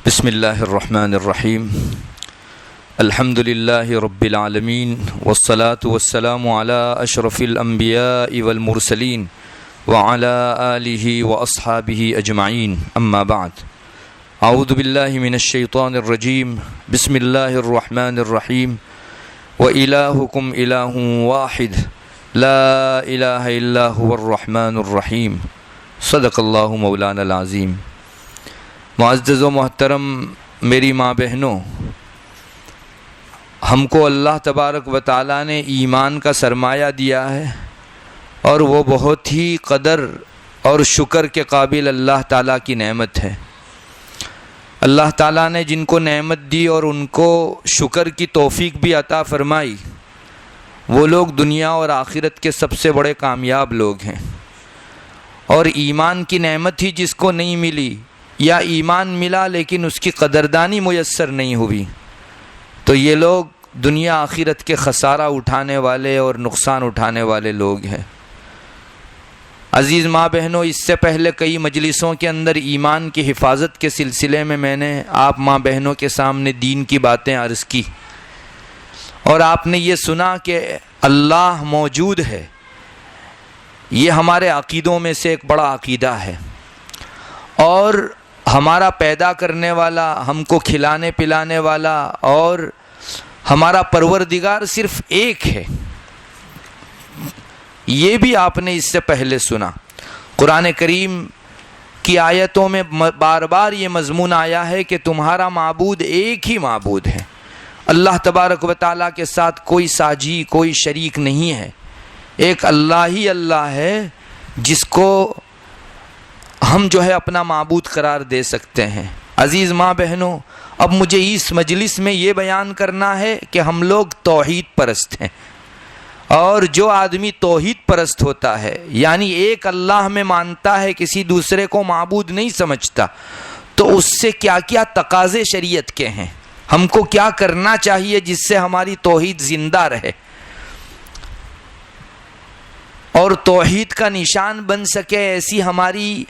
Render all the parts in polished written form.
بسم اللہ الرحمن الرحیم الحمد للہ رب العالمین والصلاة والسلام علی اشرف الانبیاء والمرسلین وعلی آلہ واصحابہ اجمعین اما بعد اعوذ باللہ من الشیطان الرجیم بسم اللہ الرحمن الرحیم وإلہکم الہ واحد لا الہ الا هو الرحمن الرحیم صدق اللہ مولانا العظیم۔ معزز و محترم میری ماں بہنوں، ہم کو اللہ تبارک و تعالیٰ نے ایمان کا سرمایہ دیا ہے اور وہ بہت ہی قدر اور شکر کے قابل اللہ تعالیٰ کی نعمت ہے۔ اللہ تعالیٰ نے جن کو نعمت دی اور ان کو شکر کی توفیق بھی عطا فرمائی، وہ لوگ دنیا اور آخرت کے سب سے بڑے کامیاب لوگ ہیں۔ اور ایمان کی نعمت ہی جس کو نہیں ملی، یا ایمان ملا لیکن اس کی قدردانی میسر نہیں ہوئی، تو یہ لوگ دنیا آخرت کے خسارہ اٹھانے والے اور نقصان اٹھانے والے لوگ ہیں۔ عزیز ماں بہنوں، اس سے پہلے کئی مجلسوں کے اندر ایمان کی حفاظت کے سلسلے میں نے آپ ماں بہنوں کے سامنے دین کی باتیں عرض کی، اور آپ نے یہ سنا کہ اللہ موجود ہے۔ یہ ہمارے عقیدوں میں سے ایک بڑا عقیدہ ہے، اور ہمارا پیدا کرنے والا، ہم کو کھلانے پلانے والا اور ہمارا پروردگار صرف ایک ہے۔ یہ بھی آپ نے اس سے پہلے سنا۔ قرآن کریم کی آیتوں میں بار بار یہ مضمون آیا ہے کہ تمہارا معبود ایک ہی معبود ہے، اللہ تبارک و تعالیٰ کے ساتھ کوئی ساجی، کوئی شریک نہیں ہے، ایک اللہ ہی اللہ ہے جس کو ہم اپنا معبود قرار دے سکتے ہیں۔ عزیز ماں بہنوں، اب مجھے اس مجلس میں یہ بیان کرنا ہے کہ ہم لوگ توحید پرست ہیں، اور جو آدمی توحید پرست ہوتا ہے، یعنی ایک اللہ میں مانتا ہے، کسی دوسرے کو معبود نہیں سمجھتا، تو اس سے کیا کیا تقاضے شریعت کے ہیں، ہم کو کیا کرنا چاہیے جس سے ہماری توحید زندہ رہے اور توحید کا نشان بن سکے، ایسی ہماری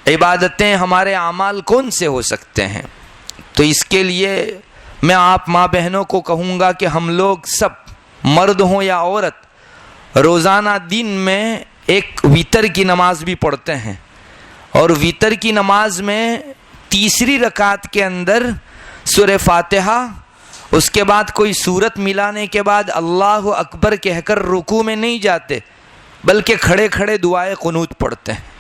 عبادتیں، ہمارے اعمال کون سے ہو سکتے ہیں۔ تو اس کے لیے میں آپ ماں بہنوں کو کہوں گا کہ ہم لوگ سب، مرد ہوں یا عورت، روزانہ دن میں ایک وتر کی نماز بھی پڑھتے ہیں، اور وتر کی نماز میں تیسری رکعت کے اندر سورہ فاتحہ، اس کے بعد کوئی سورت ملانے کے بعد اللہ اکبر کہہ کر رکوع میں نہیں جاتے، بلکہ کھڑے کھڑے دعائے قنوت پڑھتے ہیں۔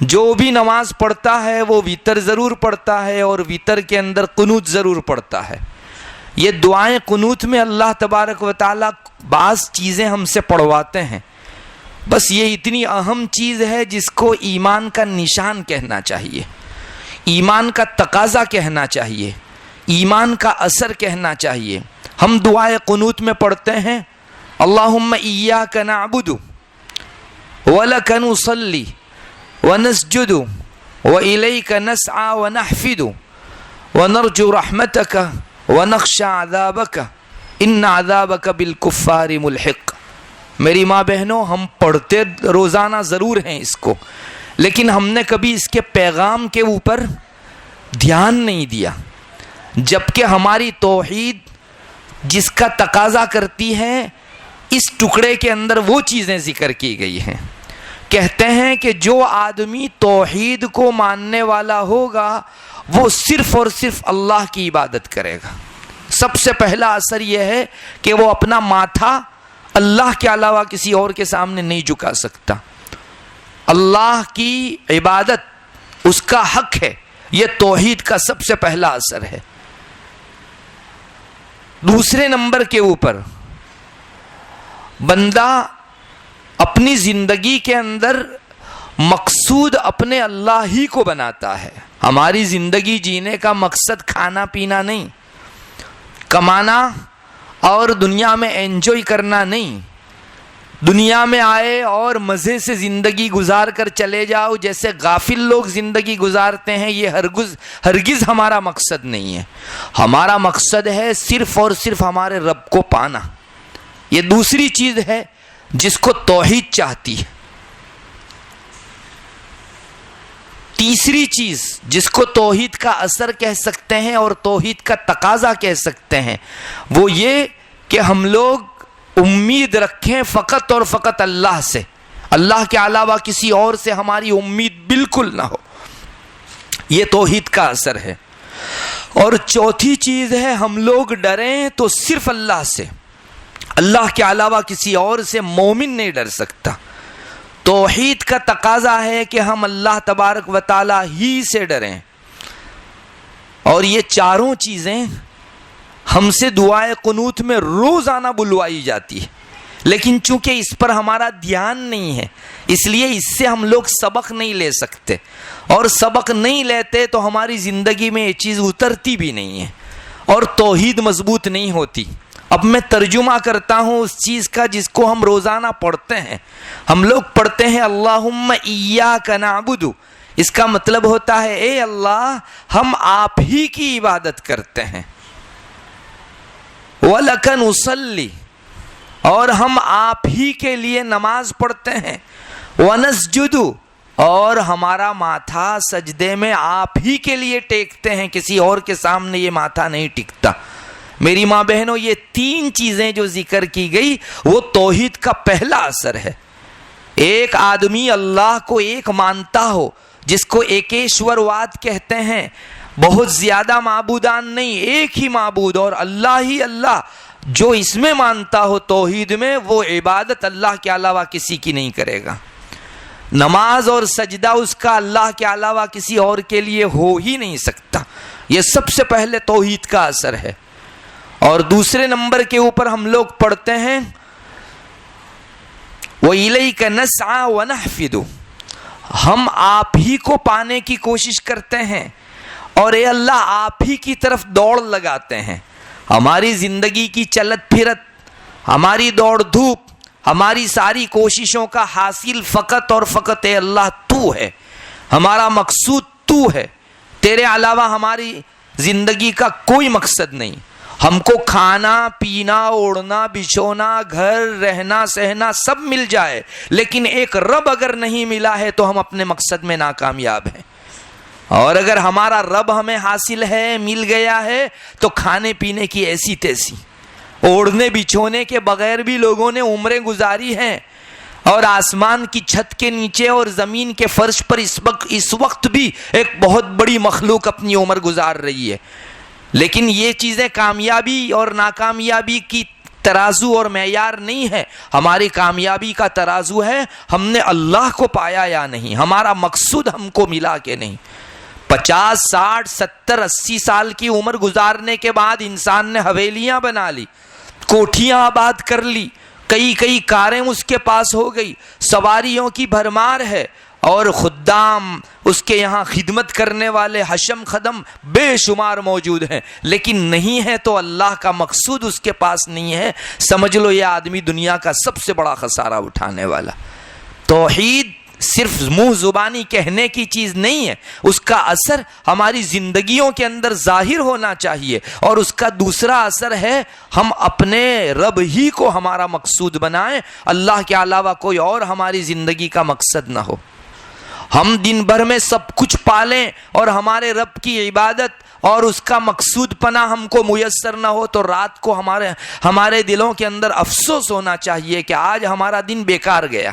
جو بھی نماز پڑھتا ہے وہ وتر ضرور پڑھتا ہے، اور وتر کے اندر قنوت ضرور پڑھتا ہے۔ یہ دعائیں قنوت میں اللہ تبارک و تعالیٰ بعض چیزیں ہم سے پڑھواتے ہیں، بس یہ اتنی اہم چیز ہے جس کو ایمان کا نشان کہنا چاہیے، ایمان کا تقاضا کہنا چاہیے، ایمان کا اثر کہنا چاہیے۔ ہم دعائے قنوت میں پڑھتے ہیں، اللہم ایاک نعبد ولک نصلی ونسجد وإلیک نسعى ونحفد ونرجو رحمتک ونخشى عذابک ان عذابک بالکفار ملحق۔ میری ماں بہنوں، ہم پڑھتے روزانہ ضرور ہیں اس کو، لیکن ہم نے کبھی اس کے پیغام کے اوپر دھیان نہیں دیا، جبکہ ہماری توحید جس کا تقاضا کرتی ہے، اس ٹکڑے کے اندر وہ چیزیں ذکر کی گئی ہیں۔ کہتے ہیں کہ جو آدمی توحید کو ماننے والا ہوگا وہ صرف اور صرف اللہ کی عبادت کرے گا۔ سب سے پہلا اثر یہ ہے کہ وہ اپنا ماتھا اللہ کے علاوہ کسی اور کے سامنے نہیں جھکا سکتا۔ اللہ کی عبادت اس کا حق ہے، یہ توحید کا سب سے پہلا اثر ہے۔ دوسرے نمبر کے اوپر بندہ اپنی زندگی کے اندر مقصود اپنے اللہ ہی کو بناتا ہے۔ ہماری زندگی جینے کا مقصد کھانا پینا نہیں، کمانا اور دنیا میں انجوائے کرنا نہیں، دنیا میں آئے اور مزے سے زندگی گزار کر چلے جاؤ جیسے غافل لوگ زندگی گزارتے ہیں، یہ ہرگز ہمارا مقصد نہیں ہے۔ ہمارا مقصد ہے صرف اور صرف ہمارے رب کو پانا۔ یہ دوسری چیز ہے جس کو توحید چاہتی ہے۔ تیسری چیز جس کو توحید کا اثر کہہ سکتے ہیں اور توحید کا تقاضا کہہ سکتے ہیں وہ یہ کہ ہم لوگ امید رکھیں فقط اور فقط اللہ سے، اللہ کے علاوہ کسی اور سے ہماری امید بالکل نہ ہو. یہ توحید کا اثر ہے. اور چوتھی چیز ہے ہم لوگ ڈریں تو صرف اللہ سے، اللہ کے علاوہ کسی اور سے مومن نہیں ڈر سکتا. توحید کا تقاضا ہے کہ ہم اللہ تبارک و تعالی ہی سے ڈریں. اور یہ چاروں چیزیں ہم سے دعائے قنوت میں روزانہ بلوائی جاتی ہے، لیکن چونکہ اس پر ہمارا دھیان نہیں ہے اس لیے اس سے ہم لوگ سبق نہیں لے سکتے، اور سبق نہیں لیتے تو ہماری زندگی میں یہ چیز اترتی بھی نہیں ہے اور توحید مضبوط نہیں ہوتی. اب میں ترجمہ کرتا ہوں اس چیز کا جس کو ہم روزانہ پڑھتے ہیں. ہم لوگ پڑھتے ہیں اللہم ایاک نعبد، اس کا مطلب ہوتا ہے اے اللہ ہم آپ ہی کی عبادت کرتے ہیں. وَلَكَ نُصَلِّ، اور ہم آپ ہی کے لیے نماز پڑھتے ہیں. وَنَسْجُدُ، اور ہمارا ماتھا سجدے میں آپ ہی کے لیے ٹیکتے ہیں، کسی اور کے سامنے یہ ماتھا نہیں ٹکتا. میری ماں بہنوں، یہ تین چیزیں جو ذکر کی گئی وہ توحید کا پہلا اثر ہے. ایک آدمی اللہ کو ایک مانتا ہو جس کو ایکیشور واد کہتے ہیں، بہت زیادہ معبودان نہیں، ایک ہی معبود اور اللہ ہی اللہ، جو اس میں مانتا ہو توحید میں وہ عبادت اللہ کے علاوہ کسی کی نہیں کرے گا. نماز اور سجدہ اس کا اللہ کے علاوہ کسی اور کے لیے ہو ہی نہیں سکتا. یہ سب سے پہلے توحید کا اثر ہے. اور دوسرے نمبر کے اوپر ہم لوگ پڑھتے ہیں وَإِلَيْكَ نَسْعَى وَنَحْفِدُ، ہم آپ ہی کو پانے کی کوشش کرتے ہیں اور اے اللہ آپ ہی کی طرف دوڑ لگاتے ہیں. ہماری زندگی کی چلت پھرت، ہماری دوڑ دھوپ، ہماری ساری کوششوں کا حاصل فقط اور فقط اے اللہ تو ہے. ہمارا مقصود تو ہے، تیرے علاوہ ہماری زندگی کا کوئی مقصد نہیں. ہم کو کھانا پینا اوڑھنا بچھونا گھر رہنا سہنا سب مل جائے، لیکن ایک رب اگر نہیں ملا ہے تو ہم اپنے مقصد میں ناکامیاب ہیں. اور اگر ہمارا رب ہمیں حاصل ہے مل گیا ہے تو کھانے پینے کی ایسی تیسی، اوڑھنے بچھونے کے بغیر بھی لوگوں نے عمریں گزاری ہیں، اور آسمان کی چھت کے نیچے اور زمین کے فرش پر اس وقت بھی ایک بہت بڑی مخلوق اپنی عمر گزار رہی ہے. لیکن یہ چیزیں کامیابی اور ناکامیابی کی ترازو اور معیار نہیں ہے. ہماری کامیابی کا ترازو ہے ہم نے اللہ کو پایا یا نہیں، ہمارا مقصود ہم کو ملا کہ نہیں. 50 60 70 80 سال کی عمر گزارنے کے بعد انسان نے حویلیاں بنا لی، کوٹھیاں آباد کر لی، کئی کاریں اس کے پاس ہو گئی، سواریوں کی بھرمار ہے، اور خدام اس کے یہاں خدمت کرنے والے حشم خدم بے شمار موجود ہیں، لیکن نہیں ہے تو اللہ کا مقصود اس کے پاس نہیں ہے. سمجھ لو یہ آدمی دنیا کا سب سے بڑا خسارہ اٹھانے والا. توحید صرف منہ زبانی کہنے کی چیز نہیں ہے، اس کا اثر ہماری زندگیوں کے اندر ظاہر ہونا چاہیے. اور اس کا دوسرا اثر ہے ہم اپنے رب ہی کو ہمارا مقصود بنائیں، اللہ کے علاوہ کوئی اور ہماری زندگی کا مقصد نہ ہو. ہم دن بھر میں سب کچھ پالیں اور ہمارے رب کی عبادت اور اس کا مقصود پنا ہم کو میسر نہ ہو تو رات کو ہمارے دلوں کے اندر افسوس ہونا چاہیے کہ آج ہمارا دن بیکار گیا.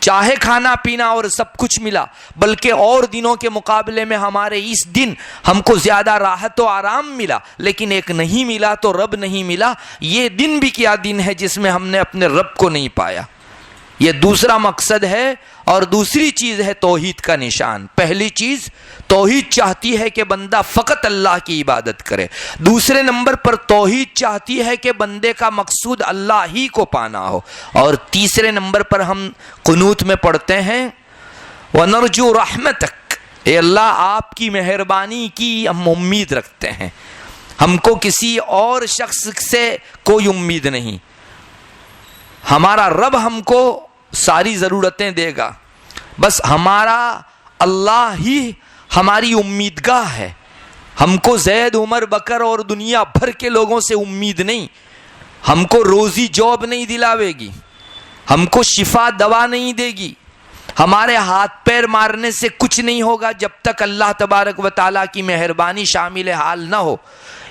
چاہے کھانا پینا اور سب کچھ ملا، بلکہ اور دنوں کے مقابلے میں ہمارے اس دن ہم کو زیادہ راحت و آرام ملا، لیکن ایک نہیں ملا تو رب نہیں ملا. یہ دن بھی کیا دن ہے جس میں ہم نے اپنے رب کو نہیں پایا. یہ دوسرا مقصد ہے. اور دوسری چیز ہے توحید کا نشان. پہلی چیز توحید چاہتی ہے کہ بندہ فقط اللہ کی عبادت کرے. دوسرے نمبر پر توحید چاہتی ہے کہ بندے کا مقصود اللہ ہی کو پانا ہو. اور تیسرے نمبر پر ہم قنوت میں پڑھتے ہیں وَنَرْجُو رَحْمَتَكَ، اے اللہ آپ کی مہربانی کی ہم امید رکھتے ہیں، ہم کو کسی اور شخص سے کوئی امید نہیں. ہمارا رب ہم کو ساری ضرورتیں دے گا، بس ہمارا اللہ ہی ہماری امیدگاہ ہے. ہم کو زید عمر بکر اور دنیا بھر کے لوگوں سے امید نہیں. ہم کو روزی جاب نہیں دلاوے گی، ہم کو شفا دوا نہیں دے گی، ہمارے ہاتھ پیر مارنے سے کچھ نہیں ہوگا جب تک اللہ تبارک و تعالیٰ کی مہربانی شامل حال نہ ہو۔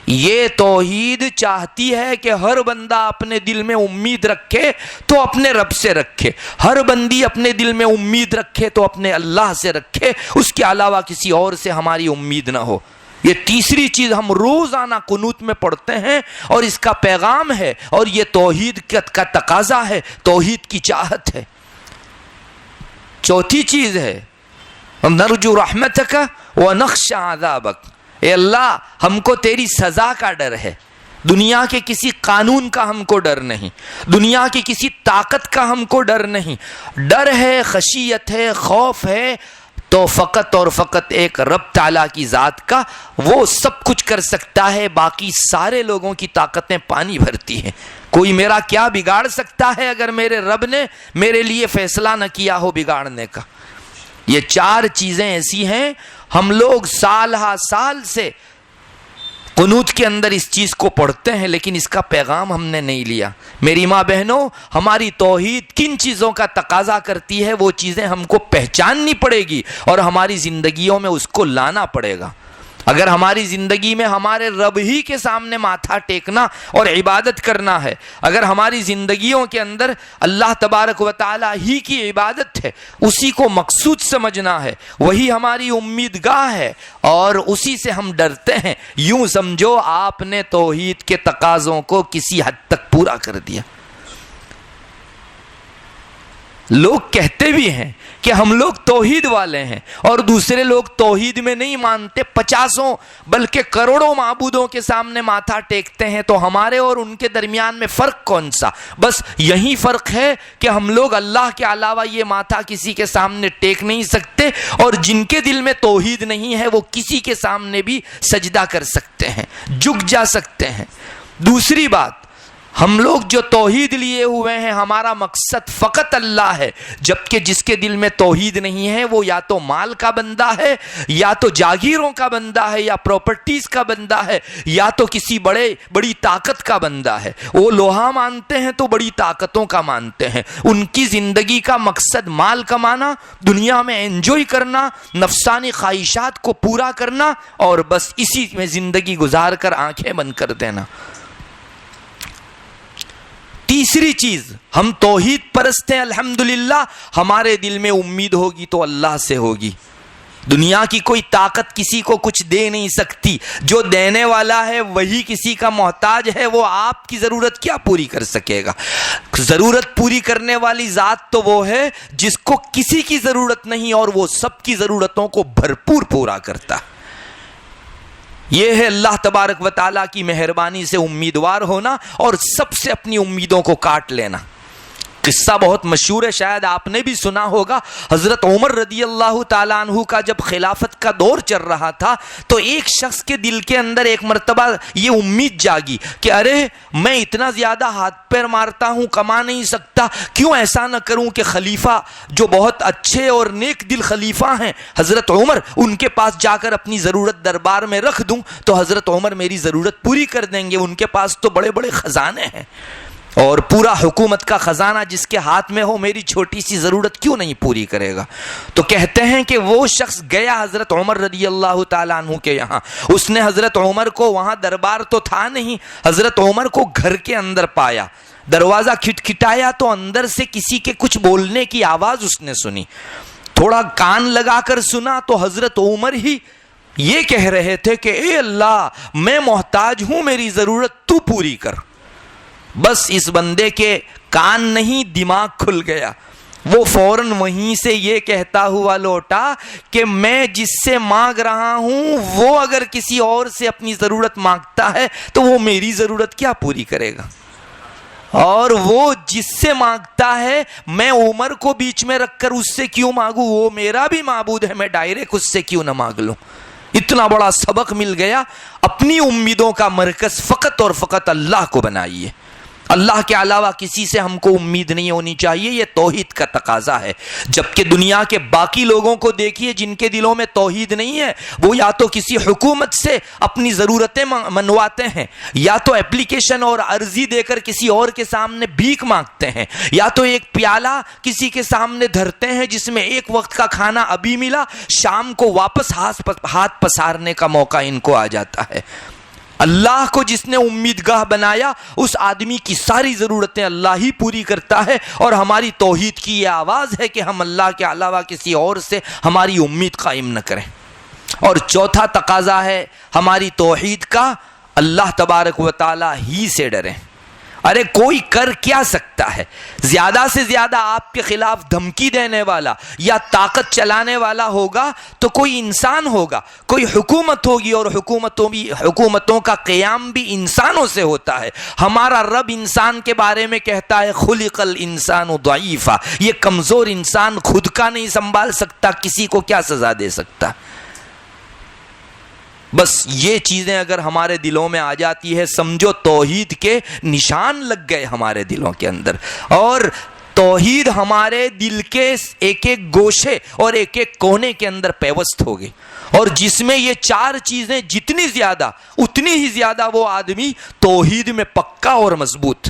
یہ توحید چاہتی ہے کہ ہر بندہ اپنے دل میں امید رکھے تو اپنے رب سے رکھے، ہر بندی اپنے دل میں امید رکھے تو اپنے اللہ سے رکھے، اس کے علاوہ کسی اور سے ہماری امید نہ ہو۔ یہ تیسری چیز ہم روزانہ قنوت میں پڑھتے ہیں اور اس کا پیغام ہے، اور یہ توحید کا تقاضا ہے، توحید کی چاہت ہے۔ چوتھی چیز ہے نرجو رحمتک ونخشى عذابک، اے اللہ ہم کو تیری سزا کا ڈر ہے، دنیا کے کسی قانون کا ہم کو ڈر نہیں، دنیا کی کسی طاقت کا ہم کو ڈر نہیں، ڈر ہے، خشیت ہے، خوف ہے تو فقط اور فقط ایک رب تعالیٰ کی ذات کا، وہ سب کچھ کر سکتا ہے، باقی سارے لوگوں کی طاقتیں پانی بھرتی ہیں۔ کوئی میرا کیا بگاڑ سکتا ہے اگر میرے رب نے میرے لیے فیصلہ نہ کیا ہو بگاڑنے کا؟ یہ چار چیزیں ایسی ہیں، ہم لوگ سال ہا سال سے قنوت کے اندر اس چیز کو پڑھتے ہیں لیکن اس کا پیغام ہم نے نہیں لیا۔ میری ماں بہنوں، ہماری توحید کن چیزوں کا تقاضا کرتی ہے وہ چیزیں ہم کو پہچاننی پڑے گی اور ہماری زندگیوں میں اس کو لانا پڑے گا۔ اگر ہماری زندگی میں ہمارے رب ہی کے سامنے ماتھا ٹیکنا اور عبادت کرنا ہے، اگر ہماری زندگیوں کے اندر اللہ تبارک و تعالی ہی کی عبادت ہے، اسی کو مقصود سمجھنا ہے، وہی ہماری امیدگاہ ہے اور اسی سے ہم ڈرتے ہیں، یوں سمجھو آپ نے توحید کے تقاضوں کو کسی حد تک پورا کر دیا۔ لوگ کہتے بھی ہیں کہ ہم لوگ توحید والے ہیں اور دوسرے لوگ توحید میں نہیں مانتے، 50 بلکہ کروڑوں معبودوں کے سامنے ماتھا ٹیکتے ہیں، تو ہمارے اور ان کے درمیان میں فرق کون سا؟ بس یہی فرق ہے کہ ہم لوگ اللہ کے علاوہ یہ ماتھا کسی کے سامنے ٹیک نہیں سکتے، اور جن کے دل میں توحید نہیں ہے وہ کسی کے سامنے بھی سجدہ کر سکتے ہیں، جھک جا سکتے ہیں۔ دوسری بات، ہم لوگ جو توحید لیے ہوئے ہیں ہمارا مقصد فقط اللہ ہے، جبکہ جس کے دل میں توحید نہیں ہے وہ یا تو مال کا بندہ ہے، یا تو جاگیروں کا بندہ ہے، یا پراپرٹیز کا بندہ ہے، یا تو کسی بڑی طاقت کا بندہ ہے۔ وہ لوہا مانتے ہیں تو بڑی طاقتوں کا مانتے ہیں، ان کی زندگی کا مقصد مال کمانا، دنیا میں انجوائے کرنا، نفسانی خواہشات کو پورا کرنا اور بس اسی میں زندگی گزار کر آنکھیں بند کر دینا۔ تیسری چیز، ہم توحید پرست ہیں الحمدللہ، ہمارے دل میں امید ہوگی تو اللہ سے ہوگی۔ دنیا کی کوئی طاقت کسی کو کچھ دے نہیں سکتی، جو دینے والا ہے وہی کسی کا محتاج ہے، وہ آپ کی ضرورت کیا پوری کر سکے گا؟ ضرورت پوری کرنے والی ذات تو وہ ہے جس کو کسی کی ضرورت نہیں اور وہ سب کی ضرورتوں کو بھرپور پورا کرتا ہے۔ یہ ہے اللہ تبارک و تعالیٰ کی مہربانی سے امیدوار ہونا اور سب سے اپنی امیدوں کو کاٹ لینا۔ قصہ بہت مشہور ہے، شاید آپ نے بھی سنا ہوگا۔ حضرت عمر رضی اللہ تعالیٰ عنہ کا جب خلافت کا دور چل رہا تھا تو ایک شخص کے دل کے اندر ایک مرتبہ یہ امید جاگی کہ ارے میں اتنا زیادہ ہاتھ پیر مارتا ہوں، کما نہیں سکتا، کیوں ایسا نہ کروں کہ خلیفہ جو بہت اچھے اور نیک دل خلیفہ ہیں حضرت عمر، ان کے پاس جا کر اپنی ضرورت دربار میں رکھ دوں تو حضرت عمر میری ضرورت پوری کر دیں گے، ان کے پاس تو بڑے بڑے خزانے ہیں اور پورا حکومت کا خزانہ جس کے ہاتھ میں ہو، میری چھوٹی سی ضرورت کیوں نہیں پوری کرے گا؟ تو کہتے ہیں کہ وہ شخص گیا حضرت عمر رضی اللہ تعالیٰ عنہ کے یہاں، اس نے حضرت عمر کو، وہاں دربار تو تھا نہیں، حضرت عمر کو گھر کے اندر پایا، دروازہ کھٹکھٹایا تو اندر سے کسی کے کچھ بولنے کی آواز اس نے سنی، تھوڑا کان لگا کر سنا تو حضرت عمر ہی یہ کہہ رہے تھے کہ اے اللہ میں محتاج ہوں، میری ضرورت تو پوری کر۔ بس اس بندے کے کان نہیں دماغ کھل گیا، وہ فوراً وہیں سے یہ کہتا ہوا لوٹا کہ میں جس سے مانگ رہا ہوں وہ اگر کسی اور سے اپنی ضرورت مانگتا ہے تو وہ میری ضرورت کیا پوری کرے گا، اور وہ جس سے مانگتا ہے میں عمر کو بیچ میں رکھ کر اس سے کیوں مانگوں، وہ میرا بھی معبود ہے، میں ڈائریکٹ اس سے کیوں نہ مانگ لوں۔ اتنا بڑا سبق مل گیا۔ اپنی امیدوں کا مرکز فقط اور فقط اللہ کو بنائیے۔ اللہ کے علاوہ کسی سے ہم کو امید نہیں ہونی چاہیے، یہ توحید کا تقاضا ہے۔ جبکہ دنیا کے باقی لوگوں کو دیکھیے جن کے دلوں میں توحید نہیں ہے، وہ یا تو کسی حکومت سے اپنی ضرورتیں منواتے ہیں، یا تو اپلیکیشن اور عرضی دے کر کسی اور کے سامنے بھیک مانگتے ہیں، یا تو ایک پیالہ کسی کے سامنے دھرتے ہیں جس میں ایک وقت کا کھانا ابھی ملا، شام کو واپس ہاتھ پسارنے کا موقع ان کو آ جاتا ہے۔ اللہ کو جس نے امیدگاہ بنایا، اس آدمی کی ساری ضرورتیں اللہ ہی پوری کرتا ہے، اور ہماری توحید کی یہ آواز ہے کہ ہم اللہ کے علاوہ کسی اور سے ہماری امید قائم نہ کریں۔ اور چوتھا تقاضا ہے ہماری توحید کا، اللہ تبارک و تعالی ہی سے ڈریں۔ ارے کوئی کر کیا سکتا ہے؟ زیادہ سے زیادہ آپ کے خلاف دھمکی دینے والا یا طاقت چلانے والا ہوگا تو کوئی انسان ہوگا، کوئی حکومت ہوگی، اور حکومتوں کا قیام بھی انسانوں سے ہوتا ہے۔ ہمارا رب انسان کے بارے میں کہتا ہے خلق الانسان ضعیفا، یہ کمزور انسان خود کا نہیں سنبھال سکتا، کسی کو کیا سزا دے سکتا؟ بس یہ چیزیں اگر ہمارے دلوں میں آ جاتی ہے، سمجھو توحید کے نشان لگ گئے ہمارے دلوں کے اندر، اور توحید ہمارے دل کے ایک ایک گوشے اور ایک ایک کونے کے اندر پیوست ہوگی، اور جس میں یہ چار چیزیں جتنی زیادہ اتنی ہی زیادہ وہ آدمی توحید میں پکا اور مضبوط۔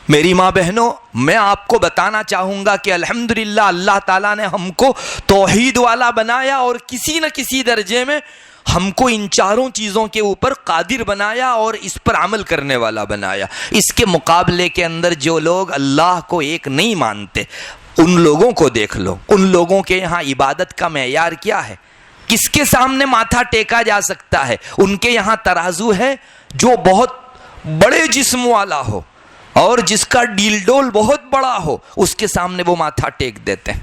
میری ماں بہنوں، میں آپ کو بتانا چاہوں گا کہ الحمدللہ اللہ تعالیٰ نے ہم کو توحید والا بنایا، اور کسی نہ کسی درجے میں ہم کو ان چاروں چیزوں کے اوپر قادر بنایا اور اس پر عمل کرنے والا بنایا۔ اس کے مقابلے کے اندر جو لوگ اللہ کو ایک نہیں مانتے، ان لوگوں کو دیکھ لو، ان لوگوں کے یہاں عبادت کا معیار کیا ہے؟ کس کے سامنے ماتھا ٹیکا جا سکتا ہے؟ ان کے یہاں ترازو ہے جو بہت بڑے جسم والا ہو اور جس کا ڈیل ڈول بہت بڑا ہو، اس کے سامنے وہ ماتھا ٹیک دیتے ہیں۔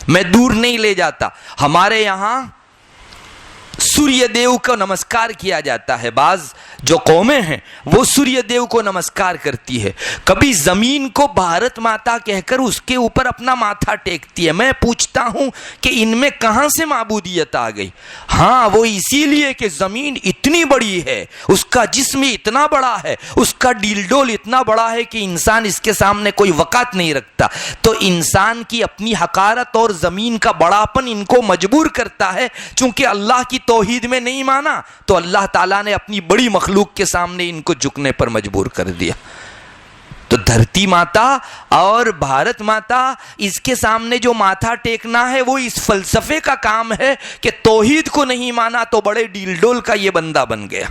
میں دور نہیں لے جاتا، ہمارے یہاں سوریہ دیو کو نمسکار کیا جاتا ہے۔ بعض جو قومیں ہیں وہ سوریہ دیو کو نمسکار کرتی ہے، کبھی زمین کو بھارت ماتا کہہ کر اس کے اوپر اپنا ماتھا ٹیکتی ہے۔ میں پوچھتا ہوں کہ ان میں کہاں سے معبودیت آ گئی؟ ہاں، وہ اسی لیے کہ زمین اتنی بڑی ہے، اس کا جسم اتنا بڑا ہے، اس کا ڈیل ڈول اتنا بڑا ہے کہ انسان اس کے سامنے کوئی وقت نہیں رکھتا۔ تو انسان کی اپنی حقارت اور زمین کا بڑاپن ان کو مجبور کرتا ہے، چونکہ اللہ کی توحید میں نہیں مانا تو اللہ تعالیٰ نے اپنی بڑی مخلوق کے سامنے ان کو جھکنے پر مجبور کر دیا۔ تو دھرتی ماتا اور بھارت ماتا، اس کے سامنے جو ماتھا ٹیکنا ہے وہ اس فلسفے کا کام ہے کہ توحید کو نہیں مانا تو بڑے ڈیل ڈول کا یہ بندہ بن گیا۔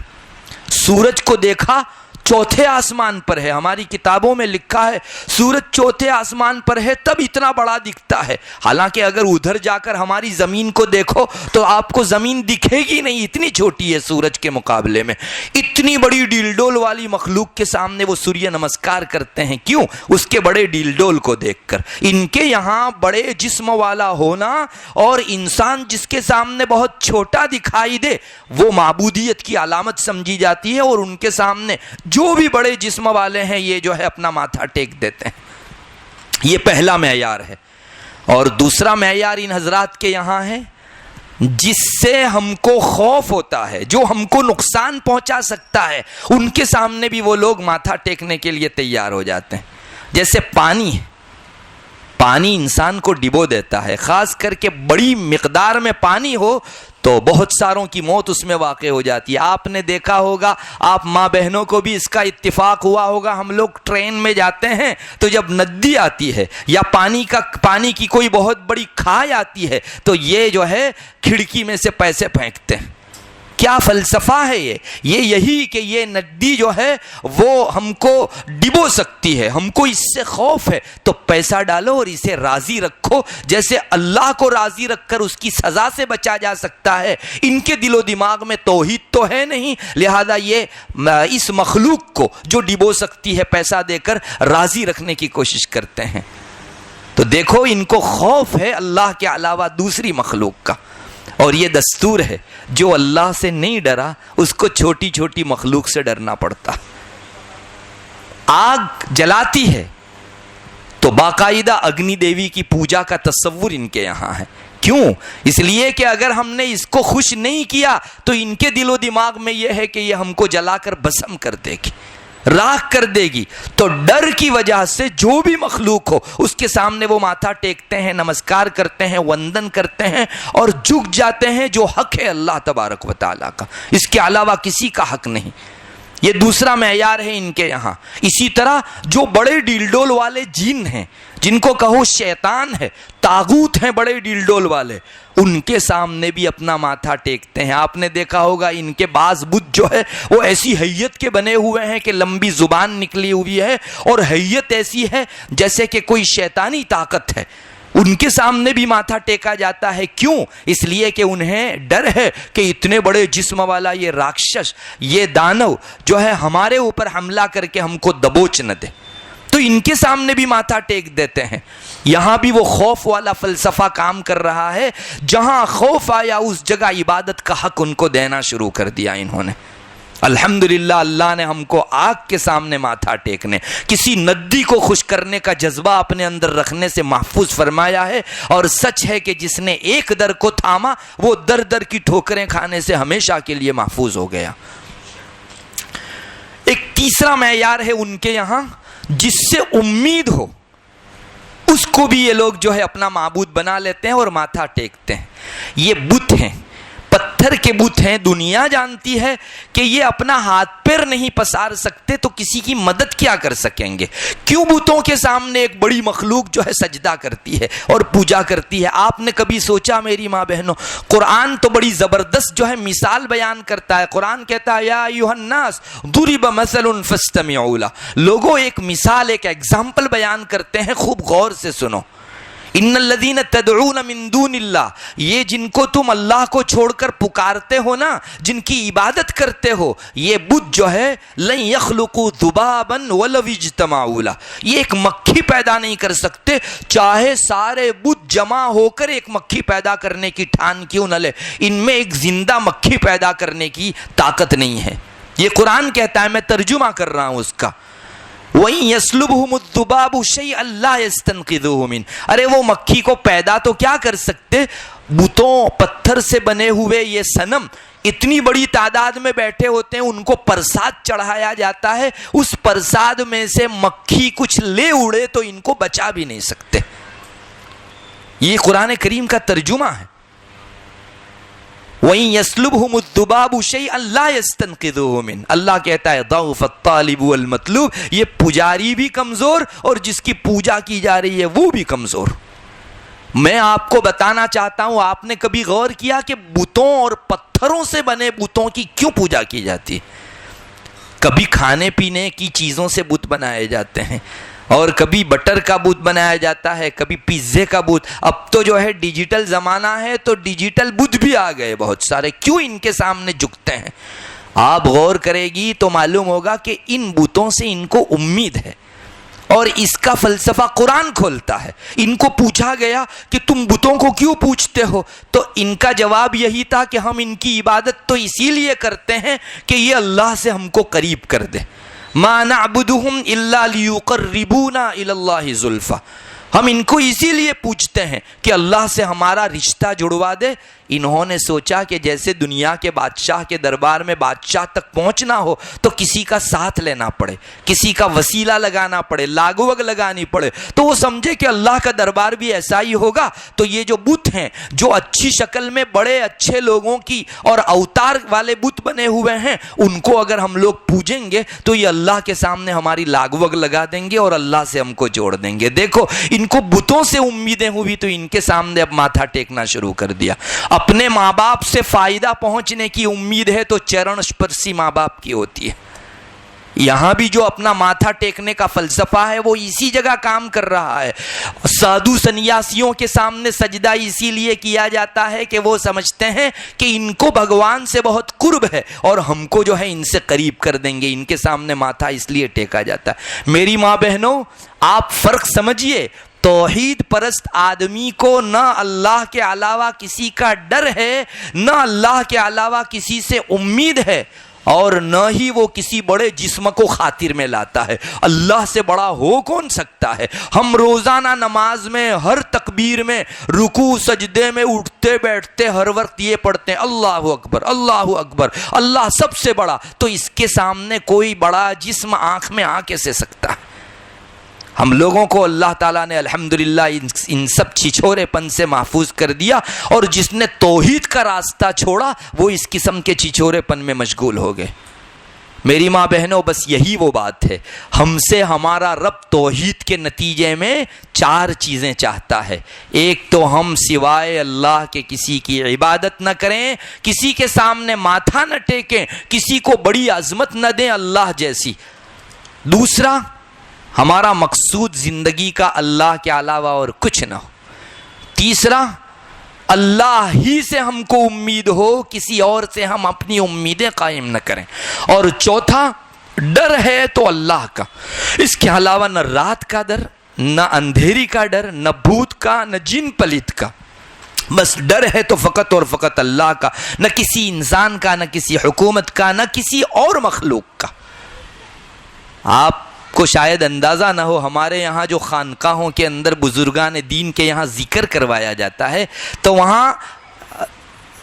سورج کو دیکھا چوتھے آسمان پر ہے، ہماری کتابوں میں لکھا ہے سورج چوتھے آسمان پر ہے تب اتنا بڑا دکھتا ہے، حالانکہ اگر ادھر جا کر ہماری زمین کو دیکھو تو آپ کو زمین دکھے گی نہیں، اتنی چھوٹی ہے سورج کے مقابلے میں۔ اتنی بڑی ڈیل ڈول والی مخلوق کے سامنے وہ سوریہ نمسکار کرتے ہیں، کیوں؟ اس کے بڑے ڈیل ڈول کو دیکھ کر۔ ان کے یہاں بڑے جسم والا ہونا اور انسان جس کے سامنے بہت چھوٹا دکھائی دے وہ معبودیت کی علامت سمجھی جاتی ہے، اور ان کے سامنے جو بھی بڑے جسم والے ہیں یہ جو ہے اپنا ماتھا ٹیک دیتے ہیں۔ یہ پہلا معیار ہے۔ اور دوسرا معیار ان حضرات کے یہاں ہے جس سے ہم کو خوف ہوتا ہے، جو ہم کو نقصان پہنچا سکتا ہے، ان کے سامنے بھی وہ لوگ ماتھا ٹیکنے کے لیے تیار ہو جاتے ہیں۔ جیسے پانی انسان کو ڈبو دیتا ہے، خاص کر کے بڑی مقدار میں پانی ہو تو بہت ساروں کی موت اس میں واقع ہو جاتی ہے۔ آپ نے دیکھا ہوگا، آپ ماں بہنوں کو بھی اس کا اتفاق ہوا ہوگا، ہم لوگ ٹرین میں جاتے ہیں تو جب ندی آتی ہے یا پانی کی کوئی بہت بڑی کھائی آتی ہے تو یہ جو ہے کھڑکی میں سے پیسے پھینکتے ہیں۔ کیا فلسفہ ہے یہ یہی کہ یہ ندی جو ہے وہ ہم کو ڈبو سکتی ہے، ہم کو اس سے خوف ہے تو پیسہ ڈالو اور اسے راضی رکھو، جیسے اللہ کو راضی رکھ کر اس کی سزا سے بچا جا سکتا ہے۔ ان کے دل و دماغ میں توحید تو ہے نہیں، لہذا یہ اس مخلوق کو جو ڈبو سکتی ہے پیسہ دے کر راضی رکھنے کی کوشش کرتے ہیں۔ تو دیکھو ان کو خوف ہے اللہ کے علاوہ دوسری مخلوق کا، اور یہ دستور ہے، جو اللہ سے نہیں ڈرا اس کو چھوٹی چھوٹی مخلوق سے ڈرنا پڑتا۔ آگ جلاتی ہے تو باقاعدہ اگنی دیوی کی پوجا کا تصور ان کے یہاں ہے۔ کیوں؟ اس لیے کہ اگر ہم نے اس کو خوش نہیں کیا تو ان کے دل و دماغ میں یہ ہے کہ یہ ہم کو جلا کر بھسم کر دے گی۔ راکھ کر دے گی. تو ڈر کی وجہ سے جو بھی مخلوق ہو اس کے سامنے وہ ماتھا ٹیکتے ہیں, نمسکار کرتے ہیں, وندن کرتے ہیں اور جھک جاتے ہیں, جو حق ہے اللہ تبارک و تعالیٰ کا, اس کے علاوہ کسی کا حق نہیں. یہ دوسرا معیار ہے ان کے یہاں. اسی طرح جو بڑے ڈیل ڈول والے جن ہیں, جن کو کہو شیطان ہے, طاغوت ہیں بڑے ڈیل ڈول والے, ان کے سامنے بھی اپنا ماتھا ٹیکتے ہیں. آپ نے دیکھا ہوگا ان کے بعض بت جو ہے وہ ایسی حیت کے بنے ہوئے ہیں کہ لمبی زبان نکلی ہوئی ہے, اور حیت ایسی ہے جیسے کہ کوئی شیطانی طاقت ہے. ان کے سامنے بھی ماتھا ٹیکا جاتا ہے. کیوں؟ اس لیے کہ انہیں ڈر ہے کہ اتنے بڑے جسم والا یہ راکشس, یہ دانو جو ہے ہمارے اوپر حملہ کر کے ہم کو دبوچ نہ دے, تو ان کے سامنے بھی ماتھا ٹیک دیتے ہیں. یہاں بھی وہ خوف والا فلسفہ کام کر رہا ہے. جہاں خوف آیا اس جگہ عبادت کا حق ان کو دینا شروع کر دیا انہوں نے. الحمدللہ اللہ نے ہم کو آگ کے سامنے ماتھا ٹیکنے, کسی ندی کو خوش کرنے کا جذبہ اپنے اندر رکھنے سے محفوظ فرمایا ہے. اور سچ ہے کہ جس نے ایک در کو تھاما وہ در در کی ٹھوکریں کھانے سے ہمیشہ کے لیے محفوظ ہو گیا. ایک تیسرا معیار ہے ان کے یہاں, جس سے امید ہو اس کو بھی یہ لوگ جو ہے اپنا معبود بنا لیتے ہیں اور ماتھا ٹیکتے ہیں. یہ بت ہیں, پتھر کے بت ہیں. دنیا جانتی ہے کہ یہ اپنا ہاتھ پیر نہیں پسار سکتے تو کسی کی مدد کیا کر سکیں گے. کیوں بتوں کے سامنے ایک بڑی مخلوق جو ہے سجدہ کرتی ہے اور پوجا کرتی ہے؟ آپ نے کبھی سوچا میری ماں بہنوں, قرآن تو بڑی زبردست جو ہے مثال بیان کرتا ہے. قرآن کہتا ہے یا ایھا الناس ضرب مثل فاستمعوا لہ. لوگوں ایک مثال, ایک ایگزامپل بیان کرتے ہیں, خوب غور سے سنو. ان الذین تدعون من دون اللہ, یہ جن کو تم اللہ کو چھوڑ کر پکارتے ہو نا, جن کی عبادت کرتے ہو, یہ بت جو ہے لن یخلقوا ذبابا ولو اجتمعوا لہ, یہ ایک مکھی پیدا نہیں کر سکتے چاہے سارے بت جمع ہو کر ایک مکھی پیدا کرنے کی ٹھان کیوں نہ لے. ان میں ایک زندہ مکھی پیدا کرنے کی طاقت نہیں ہے. یہ قرآن کہتا ہے, میں ترجمہ کر رہا ہوں اس کا. وَإِن يَسْلُبْهُمُ الذُّبَابُ شَيْئًا لَا يَسْتَنْقِذُوهُ مِنْ. ارے وہ مکھی کو پیدا تو کیا کر سکتے, بتوں پتھر سے بنے ہوئے یہ صنم اتنی بڑی تعداد میں بیٹھے ہوتے ہیں, ان کو پرساد چڑھایا جاتا ہے, اس پرساد میں سے مکھی کچھ لے اڑے تو ان کو بچا بھی نہیں سکتے. یہ قرآن کریم کا ترجمہ ہے. وَإِن يَسْلُبْهُمُ الذُّبَابُ شَيْئًا لَا يَسْتَنْقِذُوهُ مِنْ. اللہ کہتا ہے ضَعُفَ الطَّالِبُ وَالْمَطْلُوبُ. یہ پجاری بھی کمزور اور جس کی پوجا کی جا رہی ہے وہ بھی کمزور. میں آپ کو بتانا چاہتا ہوں, آپ نے کبھی غور کیا کہ بتوں اور پتھروں سے بنے بتوں کی کیوں پوجا کی جاتی؟ کبھی کھانے پینے کی چیزوں سے بت بنائے جاتے ہیں, اور کبھی بٹر کا بت بنایا جاتا ہے, کبھی پیزے کا بت. اب تو جو ہے ڈیجیٹل زمانہ ہے تو ڈیجیٹل بت بھی آ گئے بہت سارے. کیوں ان کے سامنے جھکتے ہیں؟ آپ غور کرے گی تو معلوم ہوگا کہ ان بتوں سے ان کو امید ہے, اور اس کا فلسفہ قرآن کھولتا ہے. ان کو پوچھا گیا کہ تم بتوں کو کیوں پوچھتے ہو, تو ان کا جواب یہی تھا کہ ہم ان کی عبادت تو اسی لیے کرتے ہیں کہ یہ اللہ سے ہم کو قریب کر دے. ما نعبدهم الا ليقربونا الى الله زلفى. ہم ان کو اسی لیے پوچھتے ہیں کہ اللہ سے ہمارا رشتہ جڑوا دے. انہوں نے سوچا کہ جیسے دنیا کے بادشاہ کے دربار میں بادشاہ تک پہنچنا ہو تو کسی کا ساتھ لینا پڑے, کسی کا وسیلہ لگانا پڑے, لاگوگ لگانی پڑے, تو وہ سمجھے کہ اللہ کا دربار بھی ایسا ہی ہوگا. تو یہ جو بت ہیں, جو اچھی شکل میں بڑے اچھے لوگوں کی اور اوتار والے بت بنے ہوئے ہیں, ان کو اگر ہم لوگ پوجیں گے تو یہ اللہ کے سامنے ہماری لاگوگ لگا دیں گے اور اللہ سے ہم کو جوڑ دیں گے. دیکھو ان کو بتوں سے امیدیں ہوئی تو ان کے سامنے اب ماتھا ٹیکنا شروع کر دیا. اپنے ماں باپ سے فائدہ پہنچنے کی امید ہے تو چرن اسپرشی ماں باپ کی ہوتی ہے. یہاں بھی جو اپنا ماتھا ٹیکنے کا فلسفہ ہے وہ اسی جگہ کام کر رہا ہے. سادھو سنیاسیوں کے سامنے سجدہ اسی لیے کیا جاتا ہے کہ وہ سمجھتے ہیں کہ ان کو بھگوان سے بہت قرب ہے اور ہم کو جو ہے ان سے قریب کر دیں گے. ان کے سامنے ماتھا اس لیے ٹیکا جاتا ہے. میری ماں بہنوں, آپ فرق سمجھیے. توحید پرست آدمی کو نہ اللہ کے علاوہ کسی کا ڈر ہے, نہ اللہ کے علاوہ کسی سے امید ہے, اور نہ ہی وہ کسی بڑے جسم کو خاطر میں لاتا ہے۔ اللہ سے بڑا ہو کون سکتا ہے؟ ہم روزانہ نماز میں ہر تکبیر میں رکوع سجدے میں اٹھتے بیٹھتے ہر وقت یہ پڑھتے ہیں اللہ اکبر اللہ اکبر، اللہ سب سے بڑا، تو اس کے سامنے کوئی بڑا جسم آنکھ میں آ کیسے سکتا ہے؟ ہم لوگوں کو اللہ تعالیٰ نے الحمدللہ ان سب چھچھورے پن سے محفوظ کر دیا، اور جس نے توحید کا راستہ چھوڑا وہ اس قسم کے چھچھورے پن میں مشغول ہو گئے۔ میری ماں بہنوں، بس یہی وہ بات ہے، ہم سے ہمارا رب توحید کے نتیجے میں 4 چیزیں چاہتا ہے۔ ایک تو ہم سوائے اللہ کے کسی کی عبادت نہ کریں، کسی کے سامنے ماتھا نہ ٹیکیں، کسی کو بڑی عظمت نہ دیں اللہ جیسی۔ دوسرا، ہمارا مقصود زندگی کا اللہ کے علاوہ اور کچھ نہ ہو۔ تیسرا، اللہ ہی سے ہم کو امید ہو، کسی اور سے ہم اپنی امیدیں قائم نہ کریں۔ اور چوتھا، ڈر ہے تو اللہ کا، اس کے علاوہ نہ رات کا ڈر، نہ اندھیری کا ڈر، نہ بھوت کا، نہ جن پلیت کا، بس ڈر ہے تو فقط اور فقط اللہ کا، نہ کسی انسان کا، نہ کسی حکومت کا، نہ کسی اور مخلوق کا۔ آپ کو شاید اندازہ نہ ہو، ہمارے یہاں جو خانقاہوں کے اندر بزرگان دین کے یہاں ذکر کروایا جاتا ہے تو وہاں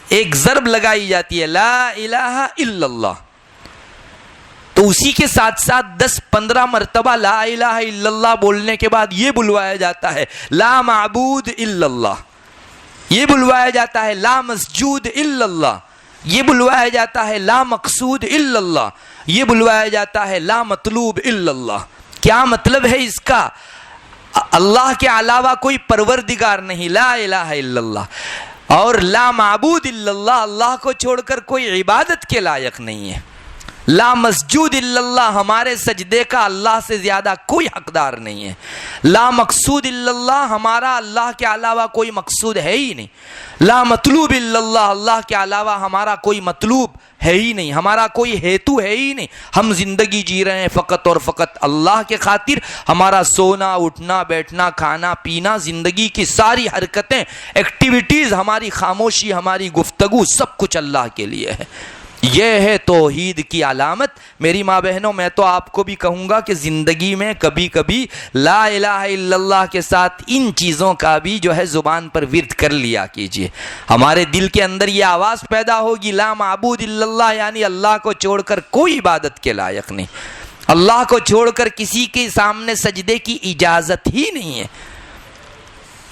ایک ضرب لگائی جاتی ہے، لا الہ الا اللہ، تو اسی کے ساتھ ساتھ 10-15 مرتبہ لا الہ الا اللہ بولنے کے بعد یہ بلوایا جاتا ہے لا معبود الا اللہ، یہ بلوایا جاتا ہے لا مسجود الا اللہ، یہ بلوایا جاتا ہے لا مقصود الا اللہ، یہ بلوایا جاتا ہے لا مطلوب الا اللہ۔ کیا مطلب ہے اس کا؟ اللہ کے علاوہ کوئی پروردگار نہیں، لا الہ الا اللہ، اور لا معبود الا اللہ، اللہ کو چھوڑ کر کوئی عبادت کے لائق نہیں ہے، لا مسجود الا اللہ، ہمارے سجدے کا اللہ سے زیادہ کوئی حقدار نہیں ہے، لا مقصود الا اللہ، ہمارا اللہ کے علاوہ کوئی مقصود ہے ہی نہیں، لا مطلوب الا اللہ، اللہ کے علاوہ ہمارا کوئی مطلوب ہے ہی نہیں، ہمارا کوئی ہیتو ہے ہی نہیں، ہم زندگی جی رہے ہیں فقط اور فقط اللہ کے خاطر، ہمارا سونا اٹھنا بیٹھنا کھانا پینا، زندگی کی ساری حرکتیں ایکٹیویٹیز، ہماری خاموشی ہماری گفتگو سب کچھ اللہ کے لیے ہے۔ یہ ہے توحید کی علامت۔ میری ماں بہنوں، میں تو آپ کو بھی کہوں گا کہ زندگی میں کبھی کبھی لا الہ الا اللہ کے ساتھ ان چیزوں کا بھی جو ہے زبان پر ورد کر لیا کیجئے۔ ہمارے دل کے اندر یہ آواز پیدا ہوگی لا معبود الا اللہ، یعنی اللہ کو چھوڑ کر کوئی عبادت کے لائق نہیں، اللہ کو چھوڑ کر کسی کے سامنے سجدے کی اجازت ہی نہیں ہے۔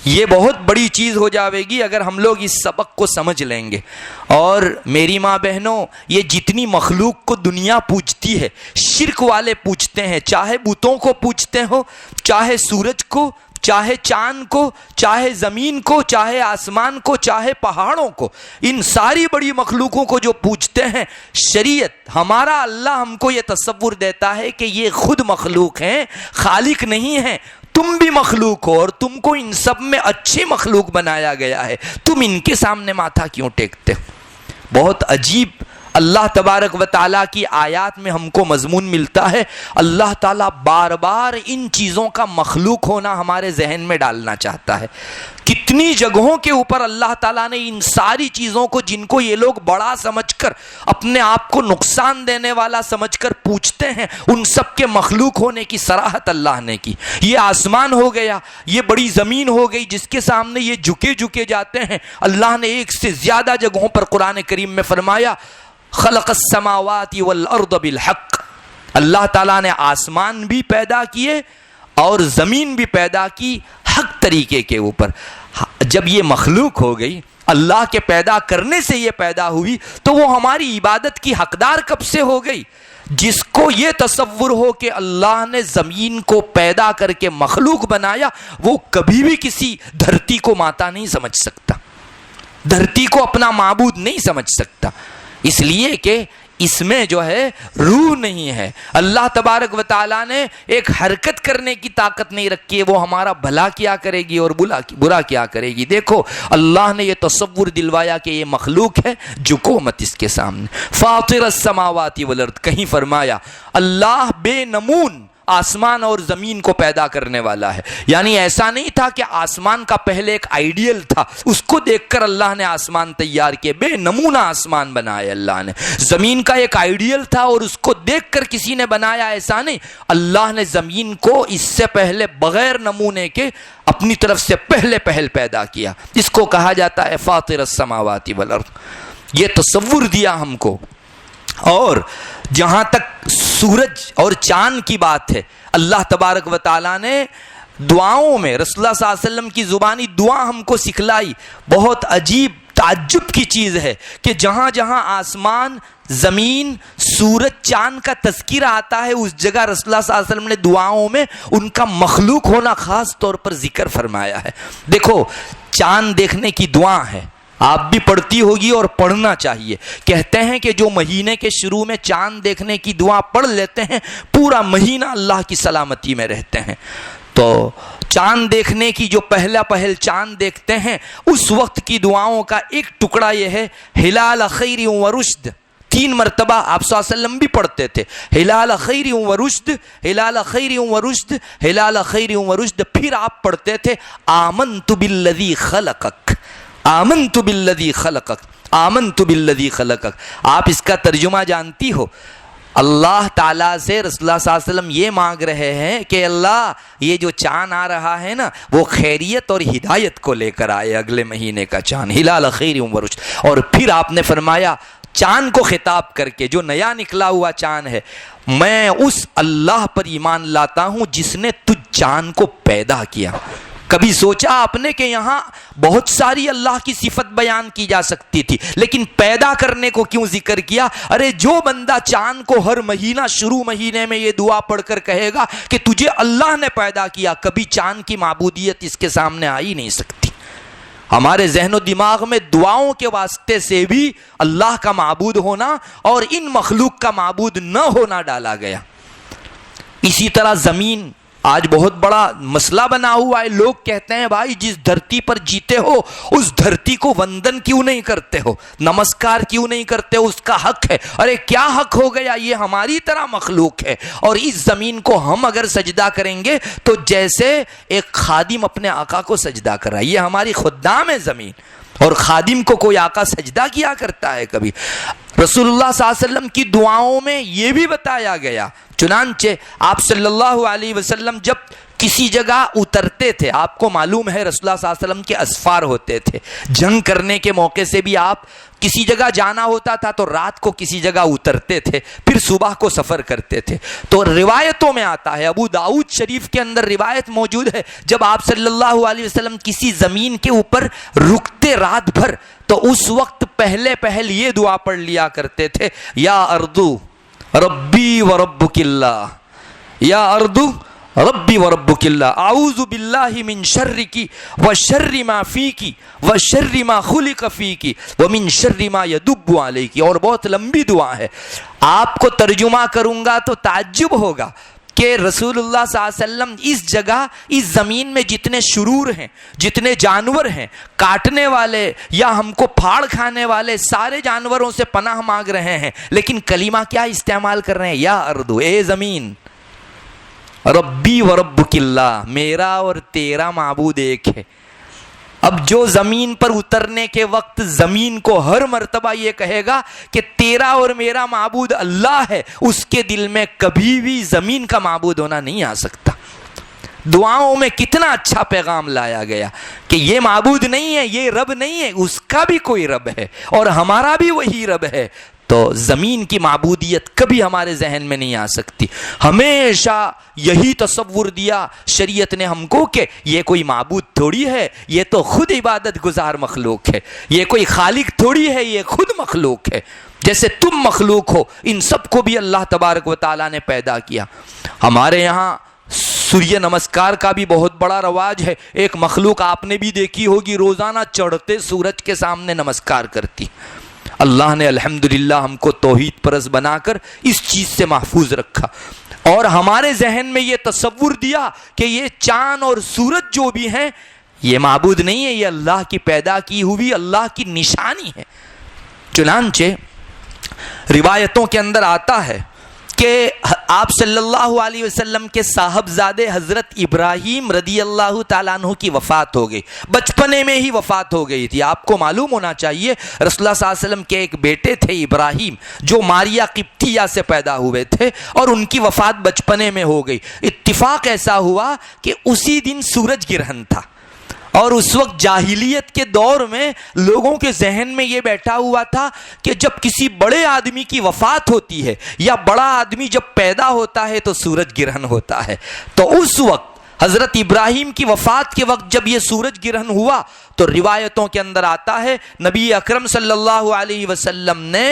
یہ بہت بڑی چیز ہو جاوے گی اگر ہم لوگ اس سبق کو سمجھ لیں گے۔ اور میری ماں بہنوں، یہ جتنی مخلوق کو دنیا پوجتی ہے، شرک والے پوجتے ہیں، چاہے بتوں کو پوجتے ہو، چاہے سورج کو، چاہے چاند کو، چاہے زمین کو، چاہے آسمان کو، چاہے پہاڑوں کو، ان ساری بڑی مخلوقوں کو جو پوجتے ہیں، شریعت ہمارا اللہ ہم کو یہ تصور دیتا ہے کہ یہ خود مخلوق ہیں، خالق نہیں ہیں، تم بھی مخلوق ہو اور تم کو ان سب میں اچھی مخلوق بنایا گیا ہے، تم ان کے سامنے ماتھا کیوں ٹیکتے ہو؟ بہت عجیب اللہ تبارک و تعالیٰ کی آیات میں ہم کو مضمون ملتا ہے۔ اللہ تعالیٰ بار بار ان چیزوں کا مخلوق ہونا ہمارے ذہن میں ڈالنا چاہتا ہے۔ کتنی جگہوں کے اوپر اللہ تعالیٰ نے ان ساری چیزوں کو، جن کو یہ لوگ بڑا سمجھ کر، اپنے آپ کو نقصان دینے والا سمجھ کر پوچھتے ہیں، ان سب کے مخلوق ہونے کی صراحت اللہ نے کی۔ یہ آسمان ہو گیا، یہ بڑی زمین ہو گئی جس کے سامنے یہ جھکے جاتے ہیں، اللہ نے ایک سے زیادہ جگہوں پر قرآن کریم میں فرمایا خلق السماوات والارض بالحق، اللہ تعالیٰ نے آسمان بھی پیدا کیے اور زمین بھی پیدا کی حق طریقے کے اوپر۔ جب یہ مخلوق ہو گئی، اللہ کے پیدا کرنے سے یہ پیدا ہوئی، تو وہ ہماری عبادت کی حقدار کب سے ہو گئی؟ جس کو یہ تصور ہو کہ اللہ نے زمین کو پیدا کر کے مخلوق بنایا، وہ کبھی بھی کسی دھرتی کو ماتا نہیں سمجھ سکتا، دھرتی کو اپنا معبود نہیں سمجھ سکتا، اس لیے کہ اس میں جو ہے روح نہیں ہے۔ اللہ تبارک و تعالیٰ نے ایک حرکت کرنے کی طاقت نہیں رکھی ہے، وہ ہمارا بھلا کیا کرے گی اور برا کیا کرے گی۔ دیکھو اللہ نے یہ تصور دلوایا کہ یہ مخلوق ہے، جھکو مت اس کے سامنے۔ فاطر السماوات والارض، کہیں فرمایا اللہ بے نمون آسمان اور زمین کو پیدا کرنے والا ہے. یعنی ایسا نہیں تھا کہ آسمان کا پہلے ایک آئیڈیل تھا, اس کو دیکھ کر اللہ نے آسمان تیار کیے, بے نمونہ آسمان بنائے اللہ نے. زمین کا ایک آئیڈیل تھا اور اس کو دیکھ کر کسی نے بنایا, ایسا نہیں. اللہ نے زمین کو اس سے پہلے بغیر نمونے کے اپنی طرف سے پہل پیدا کیا. اس کو کہا جاتا ہے فاطر السماوات والارض. یہ تصور دیا ہم کو. اور جہاں تک سورج اور چاند کی بات ہے, اللہ تبارک و تعالیٰ نے دعاؤں میں رسول اللہ صلی اللہ علیہ وسلم کی زبانی دعا ہم کو سکھلائی. بہت عجیب تعجب کی چیز ہے کہ جہاں جہاں آسمان, زمین, سورج, چاند کا تذکرہ آتا ہے, اس جگہ رسول اللہ صلی اللہ علیہ وسلم نے دعاؤں میں ان کا مخلوق ہونا خاص طور پر ذکر فرمایا ہے. دیکھو, چاند دیکھنے کی دعا ہے, آپ بھی پڑھتی ہوگی اور پڑھنا چاہیے. کہتے ہیں کہ جو مہینے کے شروع میں چاند دیکھنے کی دعا پڑھ لیتے ہیں, پورا مہینہ اللہ کی سلامتی میں رہتے ہیں. تو چاند دیکھنے کی جو پہل چاند دیکھتے ہیں, اس وقت کی دعاؤں کا ایک ٹکڑا یہ ہے, ہلال خیر و رشد. 3 مرتبہ آپ صلی اللہ علیہ وسلم بھی پڑھتے تھے, ہلال خیر و رشد, ہلال خیر و رشد, ہلال خیر و رشد. پھر آپ پڑھتے تھے آمنت بالذی خلقک, آمنت بالذی خلقک, آمنت بالذی خلقک. آپ اس کا ترجمہ جانتی ہو؟ اللہ تعالیٰ سے رسول اللہ صلی اللہ علیہ وسلم یہ مانگ رہے ہیں کہ اللہ یہ جو چاند آ رہا ہے نا, وہ خیریت اور ہدایت کو لے کر آئے, اگلے مہینے کا چاند, ہلال خیر و رشد. اور پھر آپ نے فرمایا چاند کو خطاب کر کے, جو نیا نکلا ہوا چاند ہے, میں اس اللہ پر ایمان لاتا ہوں جس نے تجھ چاند کو پیدا کیا. کبھی سوچا آپ نے کہ یہاں بہت ساری اللہ کی صفت بیان کی جا سکتی تھی, لیکن پیدا کرنے کو کیوں ذکر کیا؟ ارے جو بندہ چاند کو ہر مہینہ شروع مہینے میں یہ دعا پڑھ کر کہے گا کہ تجھے اللہ نے پیدا کیا, کبھی چاند کی معبودیت اس کے سامنے آ ہی نہیں سکتی. ہمارے ذہن و دماغ میں دعاؤں کے واسطے سے بھی اللہ کا معبود ہونا اور ان مخلوق کا معبود نہ ہونا ڈالا گیا. اسی طرح زمین آج بہت بڑا مسئلہ بنا ہوا ہے. لوگ کہتے ہیں بھائی جس دھرتی پر جیتے ہو اس دھرتی کو وندن کیوں نہیں کرتے ہو, نمسکار کیوں نہیں کرتے ہو, اس کا حق ہے. ارے کیا حق ہو گیا, یہ ہماری طرح مخلوق ہے, اور اس زمین کو ہم اگر سجدہ کریں گے تو جیسے ایک خادم اپنے آقا کو سجدہ کر رہا ہے, یہ ہماری خدام ہے زمین, اور خادم کو کوئی آقا سجدہ کیا کرتا ہے کبھی؟ رسول اللہ صلی اللہ علیہ وسلم کی دعاؤں میں یہ بھی بتایا گیا. چنانچہ آپ صلی اللہ علیہ وسلم جب کسی جگہ اترتے تھے, آپ کو معلوم ہے رسول اللہ صلی اللہ علیہ وسلم کے اسفار ہوتے تھے, جنگ کرنے کے موقع سے بھی آپ کسی جگہ جانا ہوتا تھا تو رات کو کسی جگہ اترتے تھے, پھر صبح کو سفر کرتے تھے. تو روایتوں میں آتا ہے, ابو داؤد شریف کے اندر روایت موجود ہے, جب آپ صلی اللہ علیہ وسلم کسی زمین کے اوپر رکتے رات بھر تو اس وقت پہل یہ دعا پڑھ لیا کرتے تھے, یا اردو ربی و ربک اللہ, یا اردو ربی و ربک اللہ, اعوذ باللہ من شرکی و شر ما فیکی و شر ما خلق فیکی و من شر ما یدب علیکی. اور بہت لمبی دعا ہے, آپ کو ترجمہ کروں گا تو تعجب ہوگا کہ رسول اللہ صلی اللہ علیہ وسلم اس جگہ, اس زمین میں جتنے شرور ہیں, جتنے جانور ہیں, کاٹنے والے یا ہم کو پھاڑ کھانے والے, سارے جانوروں سے پناہ مانگ رہے ہیں, لیکن کلمہ کیا استعمال کر رہے ہیں؟ یا اردو, اے زمین, ربی و ربک اللہ, میرا اور تیرا معبود ایک ہے. اب جو زمین پر اترنے کے وقت زمین کو ہر مرتبہ یہ کہے گا کہ تیرا اور میرا معبود اللہ ہے, اس کے دل میں کبھی بھی زمین کا معبود ہونا نہیں آ سکتا. دعاؤں میں کتنا اچھا پیغام لایا گیا کہ یہ معبود نہیں ہے, یہ رب نہیں ہے, اس کا بھی کوئی رب ہے اور ہمارا بھی وہی رب ہے. تو زمین کی معبودیت کبھی ہمارے ذہن میں نہیں آ سکتی. ہمیشہ یہی تصور دیا شریعت نے ہم کو کہ یہ کوئی معبود تھوڑی ہے, یہ تو خود عبادت گزار مخلوق ہے, یہ کوئی خالق تھوڑی ہے, یہ خود مخلوق ہے. جیسے تم مخلوق ہو, ان سب کو بھی اللہ تبارک و تعالیٰ نے پیدا کیا. ہمارے یہاں سوریہ نمسکار کا بھی بہت بڑا رواج ہے. ایک مخلوق آپ نے بھی دیکھی ہوگی, روزانہ چڑھتے سورج کے سامنے نمسکار کرتی. اللہ نے الحمدللہ ہم کو توحید پرست بنا کر اس چیز سے محفوظ رکھا, اور ہمارے ذہن میں یہ تصور دیا کہ یہ چاند اور سورج جو بھی ہیں یہ معبود نہیں ہے, یہ اللہ کی پیدا کی ہوئی اللہ کی نشانی ہے. چنانچہ روایتوں کے اندر آتا ہے کہ آپ صلی اللہ علیہ وسلم کے صاحبزادے حضرت ابراہیم رضی اللہ تعالیٰ عنہ کی وفات ہو گئی، بچپنے میں ہی وفات ہو گئی تھی۔ آپ کو معلوم ہونا چاہیے رسول اللہ صلی اللہ علیہ وسلم کے ایک بیٹے تھے ابراہیم، جو ماریا قبطیہ سے پیدا ہوئے تھے، اور ان کی وفات بچپنے میں ہو گئی۔ اتفاق ایسا ہوا کہ اسی دن سورج گرہن تھا، اور اس وقت جاہلیت کے دور میں لوگوں کے ذہن میں یہ بیٹھا ہوا تھا کہ جب کسی بڑے آدمی کی وفات ہوتی ہے یا بڑا آدمی جب پیدا ہوتا ہے تو سورج گرہن ہوتا ہے۔ تو اس وقت حضرت ابراہیم کی وفات کے وقت جب یہ سورج گرہن ہوا تو روایتوں کے اندر آتا ہے نبی اکرم صلی اللہ علیہ وسلم نے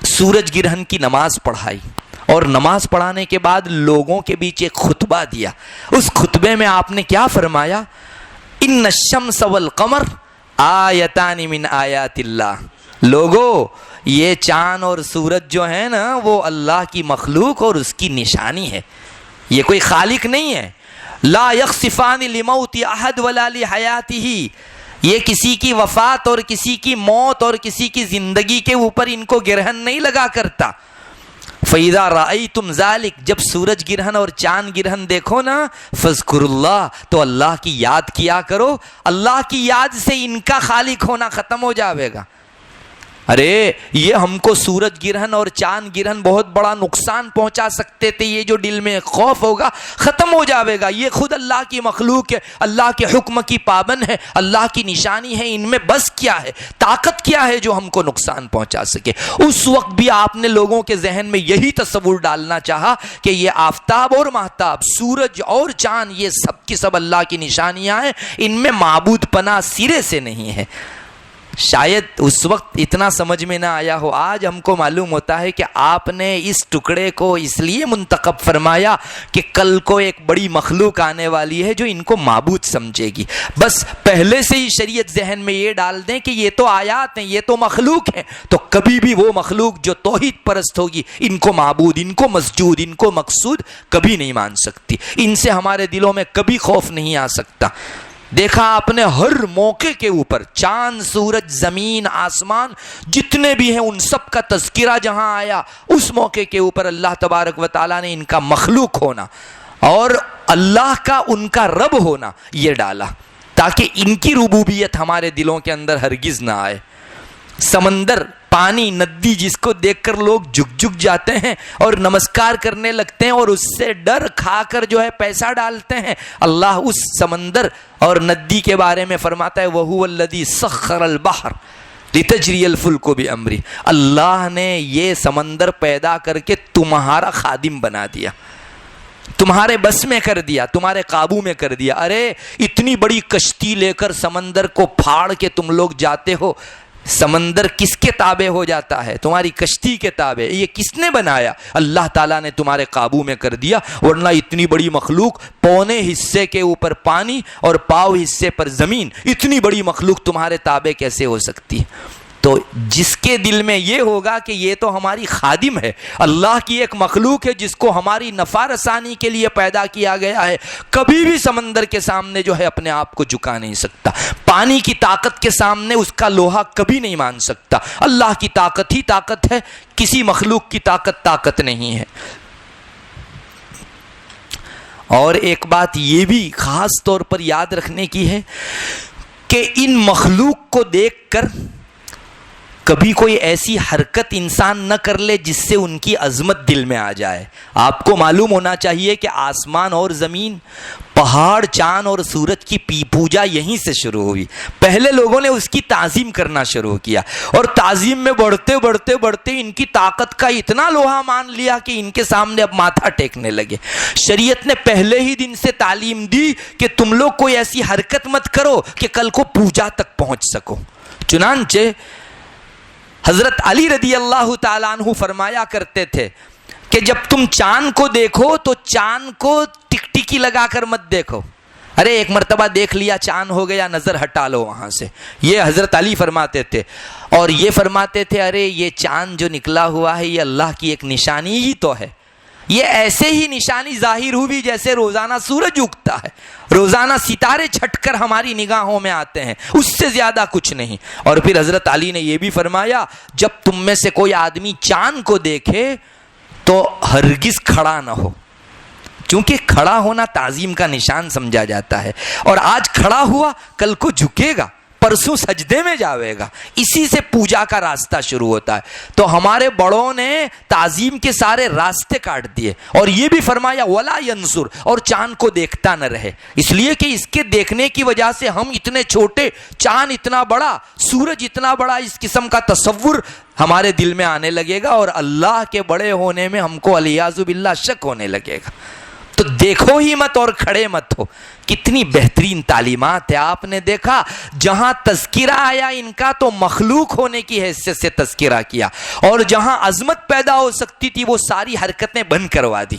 سورج گرہن کی نماز پڑھائی، اور نماز پڑھانے کے بعد لوگوں کے بیچ ایک خطبہ دیا۔ اس خطبے میں آپ نے کیا فرمایا؟ ان الشمس والقمر آیتان من آیات اللہ۔ لوگو، یہ چاند اور سورج جو ہے نا وہ اللہ کی مخلوق اور اس کی نشانی ہے، یہ کوئی خالق نہیں ہے۔ لا یخسفان لموت احد ولا لحیاتہ، یہ کسی کی وفات اور کسی کی موت اور کسی کی زندگی کے اوپر ان کو گرہن نہیں لگا کرتا۔ فَإِذَا رَأَيْتُمْ ذَلِكَ، جب سورج گرہن اور چاند گرہن دیکھو نا، فَاذْكُرُوا اللَّهَ، تو اللہ کی یاد کیا کرو۔ اللہ کی یاد سے ان کا خالق ہونا ختم ہو جاوے گا۔ ارے یہ ہم کو سورج گرہن اور چاند گرہن بہت بڑا نقصان پہنچا سکتے تھے، یہ جو دل میں خوف ہوگا ختم ہو جاوے گا۔ یہ خود اللہ کی مخلوق ہے، اللہ کے حکم کی پابند ہے، اللہ کی نشانی ہے، ان میں بس کیا ہے، طاقت کیا ہے جو ہم کو نقصان پہنچا سکے۔ اس وقت بھی آپ نے لوگوں کے ذہن میں یہی تصور ڈالنا چاہا کہ یہ آفتاب اور ماہتاب، سورج اور چاند، یہ سب کی سب اللہ کی نشانیاں ہیں، ان میں معبود پناہ سرے سے نہیں ہے۔ شاید اس وقت اتنا سمجھ میں نہ آیا ہو، آج ہم کو معلوم ہوتا ہے کہ آپ نے اس ٹکڑے کو اس لیے منتخب فرمایا کہ کل کو ایک بڑی مخلوق آنے والی ہے جو ان کو معبود سمجھے گی۔ بس پہلے سے ہی شریعت ذہن میں یہ ڈال دیں کہ یہ تو آیات ہیں، یہ تو مخلوق ہیں، تو کبھی بھی وہ مخلوق جو توحید پرست ہوگی ان کو معبود، ان کو مسجود، ان کو مقصود کبھی نہیں مان سکتی۔ ان سے ہمارے دلوں میں کبھی خوف نہیں آ سکتا۔ دیکھا آپ نے ہر موقع کے اوپر چاند، سورج، زمین، آسمان جتنے بھی ہیں ان سب کا تذکرہ جہاں آیا، اس موقع کے اوپر اللہ تبارک و تعالیٰ نے ان کا مخلوق ہونا اور اللہ کا ان کا رب ہونا یہ ڈالا، تاکہ ان کی ربوبیت ہمارے دلوں کے اندر ہرگز نہ آئے۔ سمندر، پانی، ندی جس کو دیکھ کر لوگ جھک جھک جاتے ہیں اور نمسکار کرنے لگتے ہیں اور اس سے ڈر کھا کر جو ہے پیسہ ڈالتے ہیں، اللہ اس سمندر اور ندی کے بارے میں فرماتا ہے وَهُوَ الَّذِي سَخَّرَ الْبَحْرَ لِتَجْرِيَ الْفُلْكُ بِأَمْرِهِ، اللہ نے یہ سمندر پیدا کر کے تمہارا خادم بنا دیا، تمہارے بس میں کر دیا، تمہارے قابو میں کر دیا۔ ارے اتنی بڑی کشتی لے کر سمندر کو پھاڑ کے تم لوگ جاتے ہو، سمندر کس کے تابع ہو جاتا ہے؟ تمہاری کشتی کے تابع۔ یہ کس نے بنایا؟ اللہ تعالیٰ نے تمہارے قابو میں کر دیا، ورنہ اتنی بڑی مخلوق، پونے حصے کے اوپر پانی اور پاؤ حصے پر زمین، اتنی بڑی مخلوق تمہارے تابع کیسے ہو سکتی ہے؟ تو جس کے دل میں یہ ہوگا کہ یہ تو ہماری خادم ہے، اللہ کی ایک مخلوق ہے جس کو ہماری نفع رسانی کے لیے پیدا کیا گیا ہے، کبھی بھی سمندر کے سامنے جو ہے اپنے آپ کو جھکا نہیں سکتا، پانی کی طاقت کے سامنے اس کا لوہا کبھی نہیں مان سکتا۔ اللہ کی طاقت ہی طاقت ہے، کسی مخلوق کی طاقت نہیں ہے۔ اور ایک بات یہ بھی خاص طور پر یاد رکھنے کی ہے کہ ان مخلوق کو دیکھ کر کبھی کوئی ایسی حرکت انسان نہ کر لے جس سے ان کی عظمت دل میں آ جائے۔ آپ کو معلوم ہونا چاہیے کہ آسمان اور زمین، پہاڑ، چاند اور سورج کی پوجا یہیں سے شروع ہوئی۔ پہلے لوگوں نے اس کی تعظیم کرنا شروع کیا اور تعظیم میں بڑھتے بڑھتے بڑھتے ان کی طاقت کا اتنا لوہا مان لیا کہ ان کے سامنے اب ماتھا ٹیکنے لگے۔ شریعت نے پہلے ہی دن سے تعلیم دی کہ تم لوگ کوئی ایسی حرکت مت کرو کہ کل کو پوجا تک پہنچ سکو۔ چنانچہ حضرت علی رضی اللہ تعالیٰ عنہ فرمایا کرتے تھے کہ جب تم چاند کو دیکھو تو چاند کو ٹکٹکی لگا کر مت دیکھو، ارے ایک مرتبہ دیکھ لیا چاند ہو گیا، نظر ہٹا لو وہاں سے۔ یہ حضرت علی فرماتے تھے، اور یہ فرماتے تھے ارے یہ چاند جو نکلا ہوا ہے یہ اللہ کی ایک نشانی ہی تو ہے، یہ ایسے ہی نشانی ظاہر ہوئی جیسے روزانہ سورج اگتا ہے، روزانہ ستارے چھٹ کر ہماری نگاہوں میں آتے ہیں، اس سے زیادہ کچھ نہیں۔ اور پھر حضرت علی نے یہ بھی فرمایا جب تم میں سے کوئی آدمی چاند کو دیکھے تو ہرگز کھڑا نہ ہو، چونکہ کھڑا ہونا تعظیم کا نشان سمجھا جاتا ہے، اور آج کھڑا ہوا کل کو جھکے گا، پرسوں سجدے میں جاوے گا، اسی سے پوجا کا راستہ شروع ہوتا ہے۔ تو ہمارے بڑوں نے تعظیم کے سارے راستے کاٹ دیے، اور یہ بھی فرمایا ولا ینظر، اور چاند کو دیکھتا نہ رہے، اس لیے کہ اس کے دیکھنے کی وجہ سے ہم اتنے چھوٹے، چاند اتنا بڑا، سورج اتنا بڑا، اس قسم کا تصور ہمارے دل میں آنے لگے گا، اور اللہ کے بڑے ہونے میں ہم کو الیاذ باللہ شک ہونے لگے گا۔ تو دیکھو ہی مت اور کھڑے مت ہو۔ کتنی بہترین تعلیمات ہے۔ آپ نے دیکھا جہاں تذکرہ آیا ان کا تو مخلوق ہونے کی حیثیت سے تذکرہ کیا، اور جہاں عظمت پیدا ہو سکتی تھی وہ ساری حرکتیں بند کروا دی۔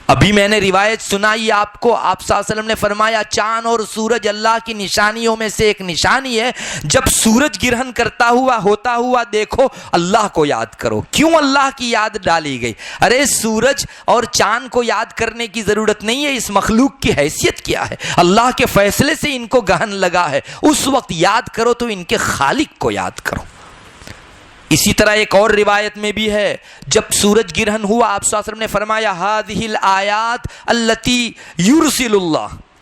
ابھی میں نے روایت سنائی آپ کو، آپ صلی اللہ علیہ وسلم نے فرمایا چاند اور سورج اللہ کی نشانیوں میں سے ایک نشانی ہے، جب سورج گرہن کرتا ہوا ہوتا ہوا دیکھو اللہ کو یاد کرو۔ کیوں اللہ کی یاد ڈالی گئی؟ ارے سورج اور چاند کو یاد کرنے کی ضرورت نہیں ہے، اس مخلوق کی حیثیت کیا ہے، اللہ کے فیصلے سے ان کو گہن لگا ہے، اس وقت یاد کرو تو ان کے خالق کو یاد کرو۔ اسی طرح ایک اور روایت میں بھی ہے، جب سورج گرہن ہوا آپ صلی اللہ علیہ وسلم نے فرمایا هذه الآیات التي يرسل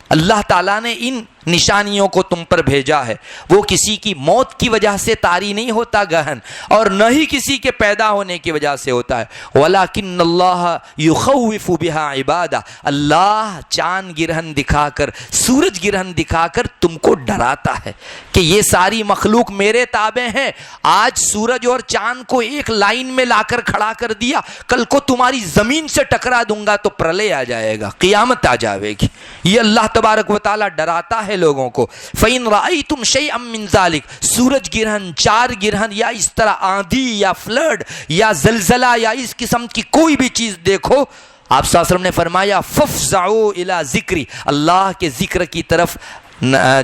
اللہ تعالیٰ نے ان نشانیوں کو تم پر بھیجا ہے، وہ کسی کی موت کی وجہ سے طاری نہیں ہوتا گہن، اور نہ ہی کسی کے پیدا ہونے کی وجہ سے ہوتا ہے، وَلَكِنَّ اللَّهَ يُخَوِّفُ بِهَا عِبَادَهُ، اللہ چاند گرہن دکھا کر، سورج گرہن دکھا کر تم کو ڈراتا ہے کہ یہ ساری مخلوق میرے تابع ہیں۔ آج سورج اور چاند کو ایک لائن میں لا کر کھڑا کر دیا، کل کو تمہاری زمین سے ٹکرا دوں گا تو پرلے آ جائے گا، قیامت آ جائے گی۔ یہ اللہ تبارک و تعالیٰ ڈراتا ہے لوگوں کو۔ فَإِن رَأَيْتُمْ شَيْئًا مِّن ذَلِكَ، سورج گرہن، چار گرہن، یا اس طرح آندھی یا فلڈ یا زلزلہ یا اس قسم کی کوئی بھی چیز دیکھو، آپ صلی اللہ علیہ وسلم نے فرمایا فَافْزَعُوا إِلَى ذِكْرِ، اللہ کے ذکر کی طرف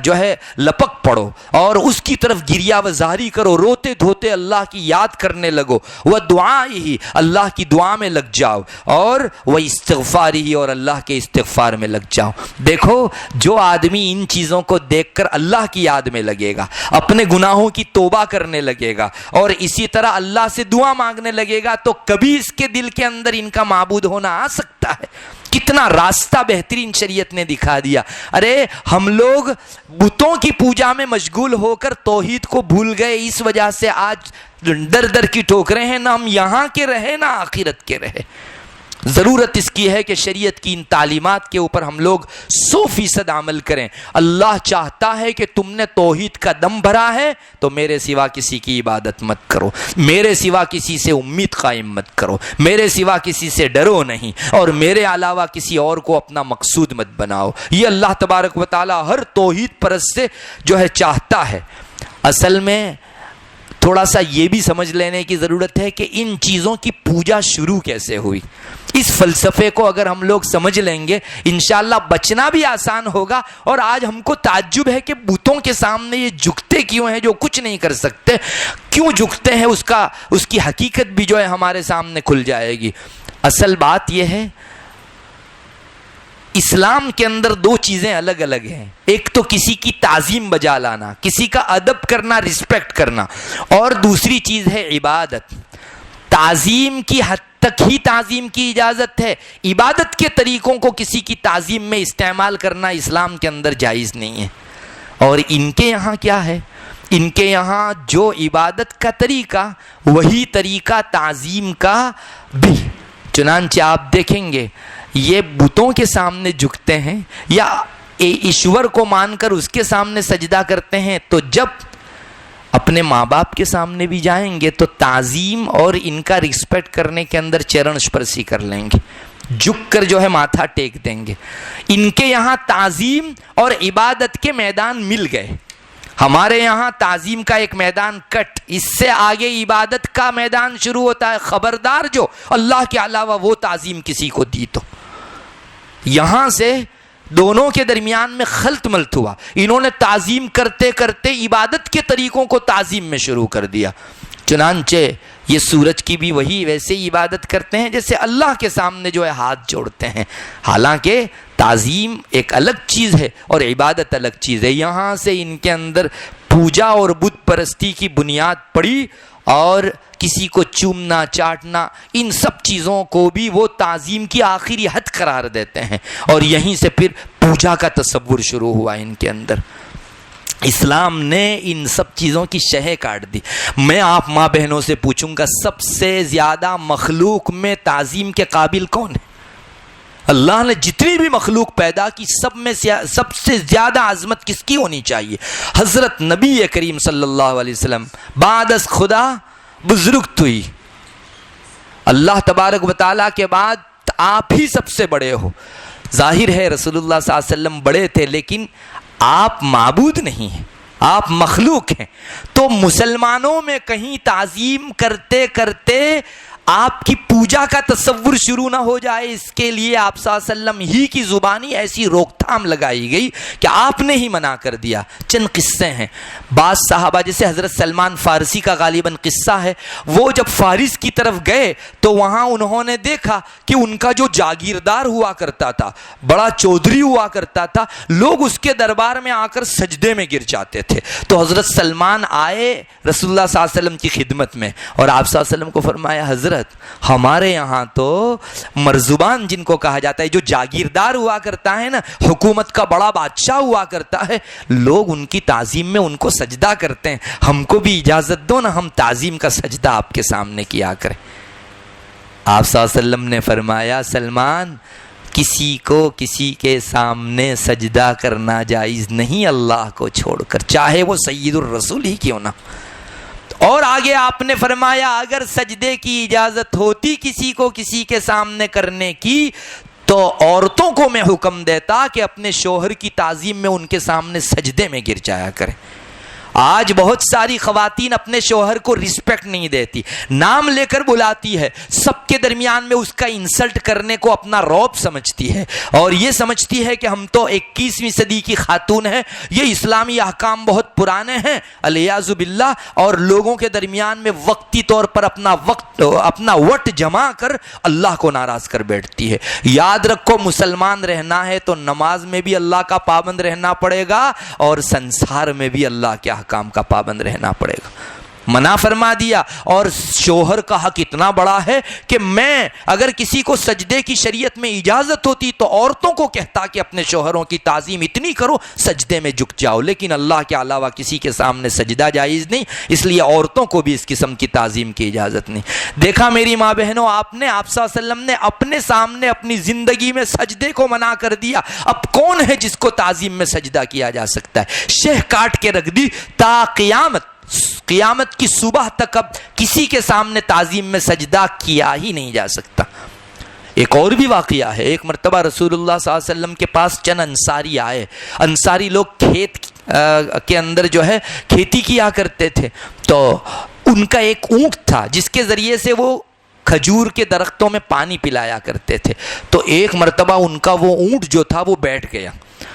جو ہے لپک پڑو اور اس کی طرف گریہ وزاری کرو، روتے دھوتے اللہ کی یاد کرنے لگو، وہ دعائیں ہی اللہ کی دعا میں لگ جاؤ، اور وہ استغفاری ہی اور اللہ کے استغفار میں لگ جاؤ۔ دیکھو جو آدمی ان چیزوں کو دیکھ کر اللہ کی یاد میں لگے گا، اپنے گناہوں کی توبہ کرنے لگے گا، اور اسی طرح اللہ سے دعا مانگنے لگے گا، تو کبھی اس کے دل کے اندر ان کا معبود ہونا آ سکتا ہے۔ کتنا راستہ بہترین شریعت نے دکھا دیا۔ ارے ہم لوگ بتوں کی پوجا میں مشغول ہو کر توحید کو بھول گئے، اس وجہ سے آج در در کی ٹھوکریں ہیں، نہ ہم یہاں کے رہے نہ آخرت کے رہے۔ ضرورت اس کی ہے کہ شریعت کی ان تعلیمات کے اوپر ہم لوگ 100% عمل کریں۔ اللہ چاہتا ہے کہ تم نے توحید کا دم بھرا ہے تو میرے سوا کسی کی عبادت مت کرو، میرے سوا کسی سے امید قائم مت کرو، میرے سوا کسی سے ڈرو نہیں، اور میرے علاوہ کسی اور کو اپنا مقصود مت بناؤ۔ یہ اللہ تبارک و تعالی ہر توحید پرست سے جو ہے چاہتا ہے۔ اصل میں تھوڑا سا یہ بھی سمجھ لینے کی ضرورت ہے کہ ان چیزوں کی پوجا شروع کیسے ہوئی۔ اس فلسفے کو اگر ہم لوگ سمجھ لیں گے انشاءاللہ بچنا بھی آسان ہوگا۔ اور آج ہم کو تعجب ہے کہ بتوں کے سامنے یہ جھکتے کیوں ہیں جو کچھ نہیں کر سکتے، کیوں جھکتے ہیں، اس کی حقیقت بھی جو ہے ہمارے سامنے کھل جائے گی۔ اصل بات یہ ہے اسلام کے اندر دو چیزیں الگ الگ ہیں، ایک تو کسی کی تعظیم بجا لانا، کسی کا ادب کرنا، رسپیکٹ کرنا، اور دوسری چیز ہے عبادت۔ تعظیم کی حد تک ہی تعظیم کی اجازت ہے، عبادت کے طریقوں کو کسی کی تعظیم میں استعمال کرنا اسلام کے اندر جائز نہیں ہے۔ اور ان کے یہاں کیا ہے؟ ان کے یہاں جو عبادت کا طریقہ وہی طریقہ تعظیم کا بھی۔ چنانچہ آپ دیکھیں گے یہ بتوں کے سامنے جھکتے ہیں یا ایشور کو مان کر اس کے سامنے سجدہ کرتے ہیں، تو جب اپنے ماں باپ کے سامنے بھی جائیں گے تو تعظیم اور ان کا رسپیکٹ کرنے کے اندر چرن اسپرشی کر لیں گے، جھک کر جو ہے ماتھا ٹیک دیں گے۔ ان کے یہاں تعظیم اور عبادت کے میدان مل گئے، ہمارے یہاں تعظیم کا ایک میدان کٹ، اس سے آگے عبادت کا میدان شروع ہوتا ہے۔ خبردار جو اللہ کے علاوہ وہ تعظیم کسی کو دی تو یہاں سے دونوں کے درمیان میں خلط ملط ہوا، انہوں نے تعظیم کرتے کرتے عبادت کے طریقوں کو تعظیم میں شروع کر دیا۔ چنانچہ یہ سورج کی بھی وہی ویسے ہی عبادت کرتے ہیں جیسے اللہ کے سامنے جو ہے ہاتھ جوڑتے ہیں، حالانکہ تعظیم ایک الگ چیز ہے اور عبادت الگ چیز ہے۔ یہاں سے ان کے اندر پوجا اور بت پرستی کی بنیاد پڑی اور کسی کو چومنا چاٹنا ان سب چیزوں کو بھی وہ تعظیم کی آخری حد قرار دیتے ہیں، اور یہیں سے پھر پوجا کا تصور شروع ہوا ان کے اندر۔ اسلام نے ان سب چیزوں کی شہ کاٹ دی۔ میں آپ ماں بہنوں سے پوچھوں گا، سب سے زیادہ مخلوق میں تعظیم کے قابل کون ہے؟ اللہ نے جتنی بھی مخلوق پیدا کی سب سے زیادہ عظمت کس کی ہونی چاہیے؟ حضرت نبی کریم صلی اللہ علیہ وسلم، بعد از خدا بزرگ توئی، اللہ تبارک و تعالیٰ کے بعد آپ ہی سب سے بڑے ہو۔ ظاہر ہے رسول اللہ صلی اللہ علیہ وسلم بڑے تھے، لیکن آپ معبود نہیں ہیں، آپ مخلوق ہیں۔ تو مسلمانوں میں کہیں تعظیم کرتے کرتے آپ کی پوجا کا تصور شروع نہ ہو جائے، اس کے لیے آپ صلی اللہ علیہ وسلم ہی کی زبانی ایسی روک تھام لگائی گئی کہ آپ نے ہی منع کر دیا۔ چند قصے ہیں، بعض صحابہ جیسے حضرت سلمان فارسی کا غالباً قصہ ہے، وہ جب فارس کی طرف گئے تو وہاں انہوں نے دیکھا کہ ان کا جو جاگیردار ہوا کرتا تھا، بڑا چودھری ہوا کرتا تھا، لوگ اس کے دربار میں آ کر سجدے میں گر جاتے تھے۔ تو حضرت سلمان آئے رسول اللہ صلی اللہ علیہ وسلم کی خدمت میں، اور آپ صلی اللہ علیہ وسلم کو فرمایا، حضرت ہمارے یہاں تو مرزبان جن کو کہا جاتا ہے، جو جاگیردار ہوا کرتا ہے نا، حکومت کا بڑا بادشاہ ہوا کرتا ہے، لوگ ان کی تعظیم میں ان کو سجدہ کرتے ہیں، ہم کو بھی اجازت دو نا، ہم تعظیم کا سجدہ آپ کے سامنے کیا کریں۔ آپ صلی اللہ علیہ وسلم نے فرمایا، سلمان کسی کو کسی کے سامنے سجدہ کرنا جائز نہیں اللہ کو چھوڑ کر، چاہے وہ سید الرسول ہی کیوں نہ۔ اور آگے آپ نے فرمایا، اگر سجدے کی اجازت ہوتی کسی کو کسی کے سامنے کرنے کی تو عورتوں کو میں حکم دیتا کہ اپنے شوہر کی تعظیم میں ان کے سامنے سجدے میں گر جایا کریں۔ آج بہت ساری خواتین اپنے شوہر کو رسپیکٹ نہیں دیتی، نام لے کر بلاتی ہے، سب کے درمیان میں اس کا انسلٹ کرنے کو اپنا رعب سمجھتی ہے، اور یہ سمجھتی ہے کہ ہم تو 21ویں صدی کی خاتون ہیں، یہ اسلامی احکام بہت پرانے ہیں الیاذ باللہ، اور لوگوں کے درمیان میں وقتی طور پر اپنا وٹ جما کر اللہ کو ناراض کر بیٹھتی ہے۔ یاد رکھو، مسلمان رہنا ہے تو نماز میں بھی اللہ کا پابند رہنا پڑے گا، اور سنسار میں بھی اللہ کے کام کا پابند رہنا پڑے گا۔ منع فرما دیا، اور شوہر کا حق اتنا بڑا ہے کہ میں اگر کسی کو سجدے کی شریعت میں اجازت ہوتی تو عورتوں کو کہتا کہ اپنے شوہروں کی تعظیم اتنی کرو، سجدے میں جھک جاؤ، لیکن اللہ کے علاوہ کسی کے سامنے سجدہ جائز نہیں، اس لیے عورتوں کو بھی اس قسم کی تعظیم کی اجازت نہیں۔ دیکھا میری ماں بہنوں، آپ صلی اللہ علیہ وسلم نے اپنے سامنے اپنی زندگی میں سجدے کو منع کر دیا، اب کون ہے جس کو تعظیم میں سجدہ کیا جا سکتا ہے؟ شہ کاٹ کے رکھ دی، تا قیامت کی صبح تک اب کسی کے سامنے تعظیم میں سجدہ کیا ہی نہیں جا سکتا۔ ایک اور بھی واقعہ ہے، ایک مرتبہ رسول اللہ صلی اللہ علیہ وسلم کے پاس چند انصاری آئے، انصاری لوگ کھیت کے اندر جو ہے کھیتی کیا کرتے تھے، تو ان کا ایک اونٹ تھا جس کے ذریعے سے وہ کھجور کے درختوں میں پانی پلایا کرتے تھے۔ تو ایک مرتبہ ان کا وہ اونٹ جو تھا وہ بیٹھ گیا،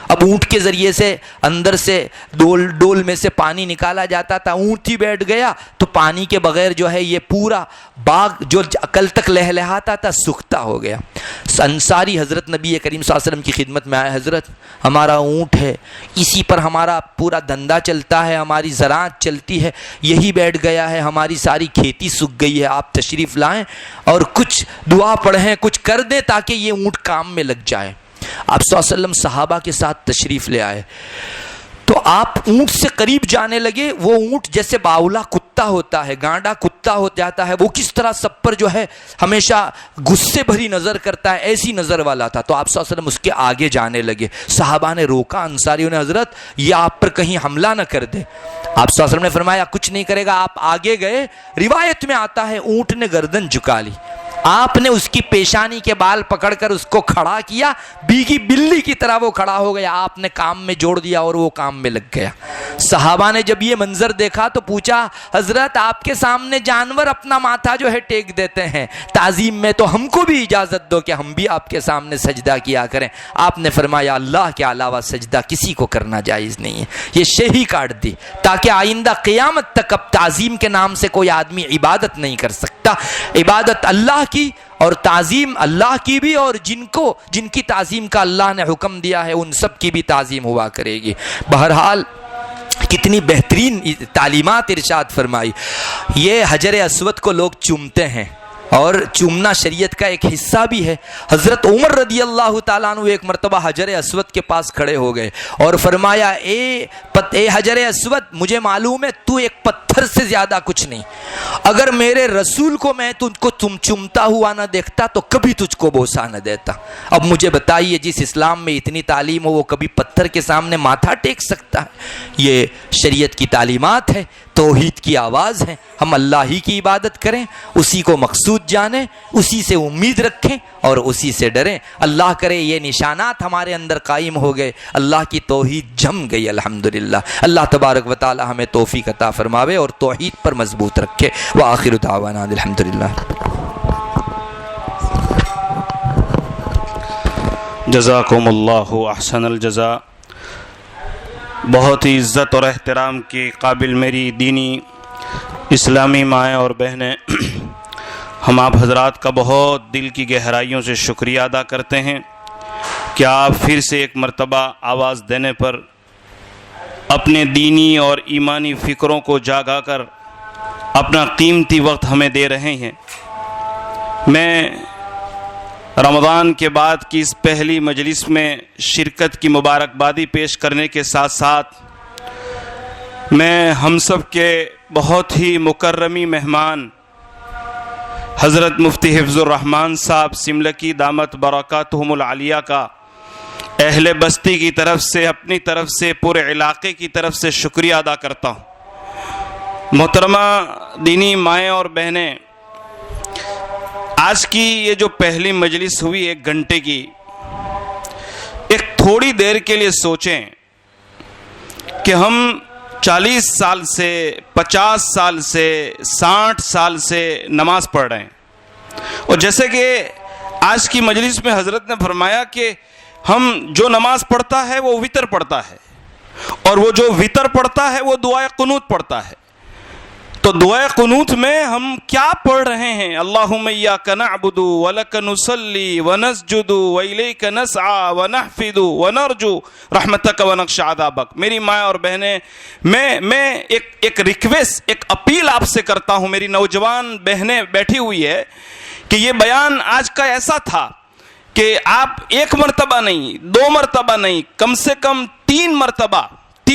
اب اونٹ کے ذریعے سے اندر سے ڈول میں سے پانی نکالا جاتا تھا، اونٹ ہی بیٹھ گیا تو پانی کے بغیر جو ہے یہ پورا باغ جو کل تک لہلہاتا تھا سوکھتا ہو گیا۔ انصاری حضرت نبی کریم صلی اللہ علیہ وسلم کی خدمت میں آئے، حضرت ہمارا اونٹ ہے، اسی پر ہمارا پورا دھندا چلتا ہے، ہماری زراعت چلتی ہے، یہی بیٹھ گیا ہے، ہماری ساری کھیتی سوکھ گئی ہے، آپ تشریف لائیں اور کچھ دعا پڑھیں، کچھ کر دیں تاکہ یہ اونٹ کام میں لگ جائے۔ آپ صلی اللہ علیہ وسلم صحابہ کے ساتھ تشریف لے آئے، تو آپ اونٹ سے قریب جانے لگے، وہ اونٹ جیسے باولا کتا ہوتا ہے، گانڈا کتا ہو جاتا ہے، وہ کس طرح سب پر جو ہے ہمیشہ غصے بھری نظر کرتا ہے، ایسی نظر والا تھا۔ تو آپ صلی اللہ علیہ وسلم اس کے آگے جانے لگے، صحابہ نے روکا، انصاریوں نے، حضرت یہ آپ پر کہیں حملہ نہ کر دے۔ آپ صلی اللہ علیہ وسلم نے فرمایا کچھ نہیں کرے گا۔ آپ آگے گئے، روایت میں آتا ہے اونٹ نے گردن جھکا لی، آپ نے اس کی پیشانی کے بال پکڑ کر اس کو کھڑا کیا، بیگی بلی کی طرح وہ کھڑا ہو گیا، آپ نے کام میں جوڑ دیا اور وہ کام میں لگ گیا۔ صحابہ نے جب یہ منظر دیکھا تو پوچھا، حضرت آپ کے سامنے جانور اپنا ماتھا جو ہے ٹیک دیتے ہیں تعظیم میں، تو ہم کو بھی اجازت دو کہ ہم بھی آپ کے سامنے سجدہ کیا کریں۔ آپ نے فرمایا اللہ کے علاوہ سجدہ کسی کو کرنا جائز نہیں ہے، یہ شہ ہی کاٹ دی تاکہ آئندہ قیامت تک اب تعظیم کے نام سے کوئی آدمی عبادت نہیں کر سکتا۔ عبادت اللہ کی اور تعظیم اللہ کی بھی، اور جن کی تعظیم کا اللہ نے حکم دیا ہے ان سب کی بھی تعظیم ہوا کرے گی۔ بہرحال کتنی بہترین تعلیمات ارشاد فرمائی. یہ حجر اسود کو لوگ چومتے ہیں اور چومنا شریعت کا ایک حصہ بھی ہے. حضرت عمر رضی اللہ تعالیٰ عنہ ایک مرتبہ حجر اسود کے پاس کھڑے ہو گئے اور فرمایا اے حجر اسود، مجھے معلوم ہے تو ایک پتھر سے زیادہ کچھ نہیں. اگر میرے رسول کو میں تجھ کو تم چومتا ہوا نہ دیکھتا تو کبھی تجھ کو بوسہ نہ دیتا. اب مجھے بتائیے جس اسلام میں اتنی تعلیم ہو وہ کبھی پتھر کے سامنے ماتھا ٹیک سکتا ہے؟ یہ شریعت کی تعلیمات ہے، توحید کی آواز ہے. ہم اللہ ہی کی عبادت کریں، اسی کو مقصود جانیں، اسی سے امید رکھیں اور اسی سے ڈریں. اللہ کرے یہ نشانات ہمارے اندر قائم ہو گئے، اللہ کی توحید جم گئی الحمدللہ. اللہ تبارک و تعالی ہمیں توفیق عطا فرماوے اور توحید پر مضبوط رکھے. وآخر دعوانا الحمدللہ. جزاکم اللہ احسن الجزاء. بہت ہی عزت اور احترام کے قابل میری دینی اسلامی مائیں اور بہنیں، ہم آپ حضرات کا بہت دل کی گہرائیوں سے شکریہ ادا کرتے ہیں کہ آپ پھر سے ایک مرتبہ آواز دینے پر اپنے دینی اور ایمانی فکروں کو جاگا کر اپنا قیمتی وقت ہمیں دے رہے ہیں. میں رمضان کے بعد کی اس پہلی مجلس میں شرکت کی مبارکبادی پیش کرنے کے ساتھ ساتھ میں ہم سب کے بہت ہی مکرمی مہمان حضرت مفتی حفظ الرحمان صاحب سملکی دامت برکاتہم العالیہ کا اہل بستی کی طرف سے، اپنی طرف سے، پورے علاقے کی طرف سے شکریہ ادا کرتا ہوں. محترمہ دینی مائیں اور بہنیں، آج کی یہ جو پہلی مجلس ہوئی 1 گھنٹے کی، ایک تھوڑی دیر کے لیے سوچیں کہ ہم 40 سال سے، 50 سال سے، 60 سال سے نماز پڑھ رہے ہیں. اور جیسے کہ آج کی مجلس میں حضرت نے فرمایا کہ ہم جو نماز پڑھتا ہے وہ وتر پڑھتا ہے، اور وہ جو وتر پڑھتا ہے وہ دعائے قنوت پڑھتا ہے. تو دعائے قنوت میں ہم کیا پڑھ رہے ہیں؟ اللہم ایاک نعبد ولک نصلی ونسجد والیک نسعی ونحفظ ونرجو رحمتک ونخشی عذابک. میری ماں اور بہنیں، میں ایک ریکویسٹ، ایک اپیل آپ سے کرتا ہوں. میری نوجوان بہنیں بیٹھی ہوئی ہے کہ یہ بیان آج کا ایسا تھا کہ آپ 1 مرتبہ نہیں، 2 مرتبہ نہیں، کم سے کم 3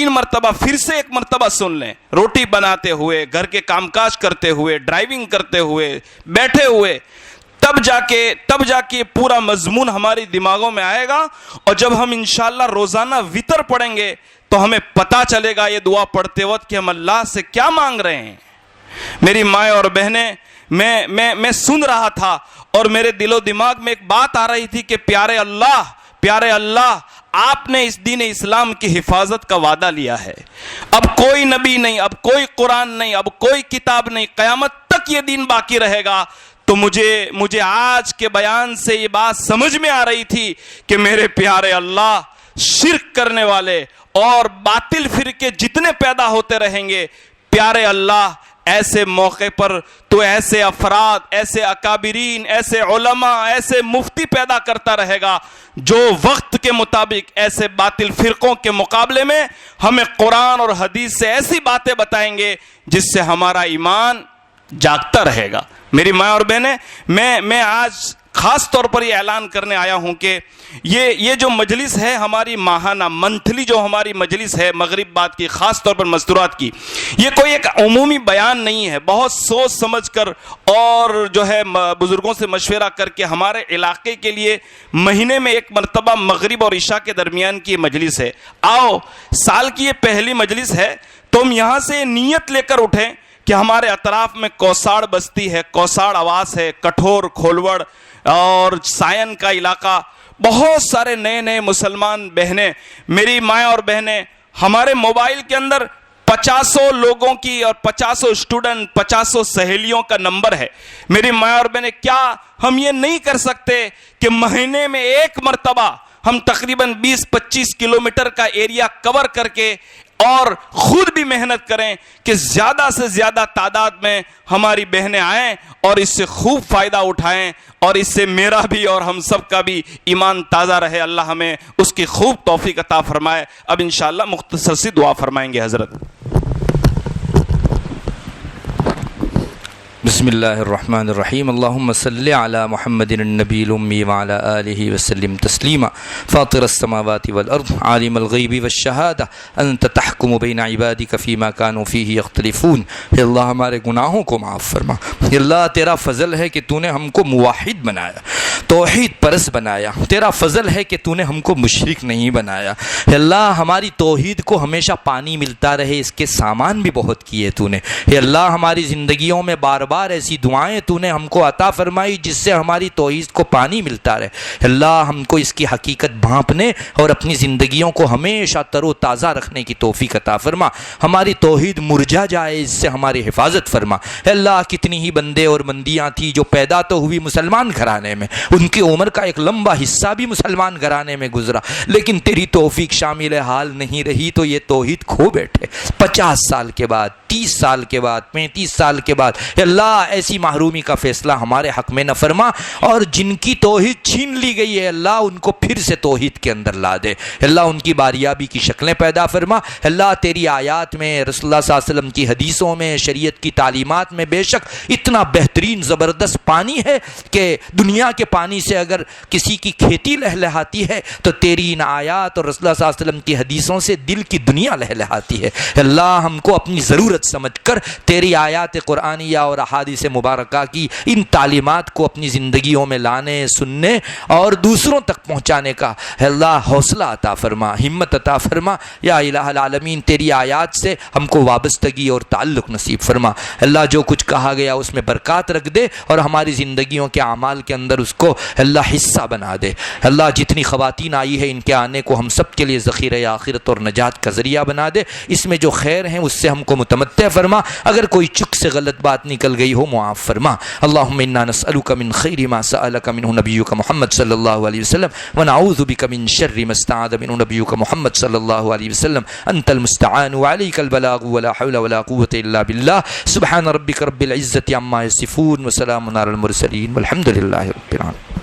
مرتبہ پھر سے 1 مرتبہ سن لیں. روٹی بناتے ہوئے، گھر کے کام کاج کرتے ہوئے، ڈرائیونگ کرتے ہوئے، بیٹھے ہوئے، تب جا کے پورا مضمون ہماری دماغوں میں آئے گا. اور جب ہم انشاءاللہ روزانہ وتر پڑھیں گے تو ہمیں پتہ چلے گا یہ دعا پڑھتے وقت کہ ہم اللہ سے کیا مانگ رہے ہیں. میری مائیں اور بہنیں، میں سن رہا تھا اور میرے دل و دماغ میں ایک بات آ رہی تھی کہ پیارے اللہ، آپ نے اس دین اسلام کی حفاظت کا وعدہ لیا ہے. اب کوئی نبی نہیں، اب کوئی قرآن نہیں، اب کوئی کتاب نہیں، قیامت تک یہ دین باقی رہے گا. تو مجھے آج کے بیان سے یہ بات سمجھ میں آ رہی تھی کہ میرے پیارے اللہ، شرک کرنے والے اور باطل فرقے جتنے پیدا ہوتے رہیں گے، پیارے اللہ، ایسے موقع پر تو ایسے افراد، ایسے اکابرین، ایسے علماء، ایسے مفتی پیدا کرتا رہے گا جو وقت کے مطابق ایسے باطل فرقوں کے مقابلے میں ہمیں قرآن اور حدیث سے ایسی باتیں بتائیں گے جس سے ہمارا ایمان جاگتا رہے گا. میری ماں اور بہنیں، میں آج خاص طور پر یہ اعلان کرنے آیا ہوں کہ یہ جو مجلس ہے ہماری ماہانہ منتھلی جو ہماری مجلس ہے مغرب بعد کی، خاص طور پر مستورات کی، یہ کوئی ایک عمومی بیان نہیں ہے. بہت سوچ سمجھ کر اور جو ہے بزرگوں سے مشورہ کر کے ہمارے علاقے کے لیے مہینے میں 1 مرتبہ مغرب اور عشاء کے درمیان کی مجلس ہے. آؤ، سال کی یہ پہلی مجلس ہے تو ہم یہاں سے نیت لے کر اٹھیں کہ ہمارے اطراف میں کوساڑ بستی ہے، کوساڑ آواس ہے، کٹھور، کھولوڑ اور سائن کا علاقہ، بہت سارے نئے مسلمان بہنیں، میری مائیں اور بہنیں، ہمارے موبائل کے اندر 50 لوگوں کی اور 50 اسٹوڈنٹ، 50 سہیلیوں کا نمبر ہے. میری مائیں اور بہنیں، کیا ہم یہ نہیں کر سکتے کہ مہینے میں 1 مرتبہ ہم تقریباً 20-25 کلومیٹر کا ایریا کور کر کے اور خود بھی محنت کریں کہ زیادہ سے زیادہ تعداد میں ہماری بہنیں آئیں اور اس سے خوب فائدہ اٹھائیں، اور اس سے میرا بھی اور ہم سب کا بھی ایمان تازہ رہے۔ اللہ ہمیں اس کی خوب توفیق عطا فرمائے۔ اب انشاءاللہ مختصر سی دعا فرمائیں گے حضرت۔ بسم اللہ الرحمن الرحیم، اللہم صلی علی محمد النبی الامی وعلی آلہ وسلم تسلیما، فاطر السماوات والارض، عالم الغیب والشہادہ، انت تحکم بین عبادک فیما کانوا فیہ یختلفون۔ اے اللہ ہمارے گناہوں کو معاف فرما۔ اے اللہ تیرا فضل ہے کہ تو نے ہم کو موحد بنایا، توحید پرست بنایا۔ تیرا فضل ہے کہ تو نے ہم کو مشرک نہیں بنایا۔ اے اللہ ہماری توحید کو ہمیشہ پانی ملتا رہے، اس کے سامان بھی بہت کیے تو نے۔ اے اللہ ہماری زندگیوں میں بار بار ایسی دعائیں تو نے ہم کو عطا فرمائی جس سے ہماری توحید کو پانی ملتا رہے۔ اللہ ہم کو اس کی حقیقت بھانپنے اور اپنی زندگیوں کو ہمیشہ تر و تازہ رکھنے کی توفیق عطا فرما۔ ہماری توحید مرجھا جائے، اس سے ہماری حفاظت فرما۔ اللہ کتنی ہی بندے اور بندیاں تھی جو پیدا تو ہوئی مسلمان گھرانے میں، ان کی عمر کا ایک لمبا حصہ بھی مسلمان گھرانے میں گزرا، لیکن تیری توفیق شامل حال نہیں رہی تو یہ توحید کھو بیٹھے۔ 50 سال کے بعد، 30 سال کے بعد، 35 سال کے بعد اللہ ایسی محرومی کا فیصلہ ہمارے حق میں نہ فرما، اور جن کی توحید چھین لی گئی ہے اللہ ان کو پھر سے توحید کے اندر لا دے۔ اللہ ان کی باریابی کی شکلیں پیدا فرما۔ اللہ تیری آیات میں، رسول اللہ صلی اللہ علیہ وسلم کی حدیثوں میں، شریعت کی تعلیمات میں بے شک اتنا بہترین زبردست پانی ہے کہ دنیا کے پانی سے اگر کسی کی کھیتی لہلہاتی ہے تو تیری ان آیات اور رسول اللہ صلی اللہ علیہ وسلم کی حدیثوں سے دل کی دنیا لہلہاتی ہے۔ اللہ ہم کو اپنی ضرورت سمجھ کر تیری آیات قرآنیہ اور احادیث مبارکہ کی ان تعلیمات کو اپنی زندگیوں میں لانے، سننے اور دوسروں تک پہنچانے کا اللہ حوصلہ عطا فرما، ہمت عطا فرما۔ یا الہ العالمین تیری آیات سے ہم کو وابستگی اور تعلق نصیب فرما۔ اللہ جو کچھ کہا گیا اس میں برکات رکھ دے اور ہماری زندگیوں کے اعمال کے اندر اس کو اللہ حصہ بنا دے۔ اللہ جتنی خواتین آئی ہے ان کے آنے کو ہم سب کے لیے ذخیرہ آخرت اور نجات کا ذریعہ بنا دے۔ اس میں جو خیر ہیں اس سے ہم کو متمتع فرما، اگر کوئی چک سے غلط بات نکل گئی ہو معاف فرما۔ اللہم انا نسألک من خیر ما سألک منہ نبیک محمد صلی اللہ علیہ وسلم ونعوذ بک من شر ما استعاذ منہ نبیک محمد صلی اللہ علیہ وسلم، انت المستعان وعلیک البلاغ ولا حول ولا قوة الا باللہ۔ سبحان ربک رب العزة عما یصفون وسلام علی المرسلین والحمد للہ رب العالمین۔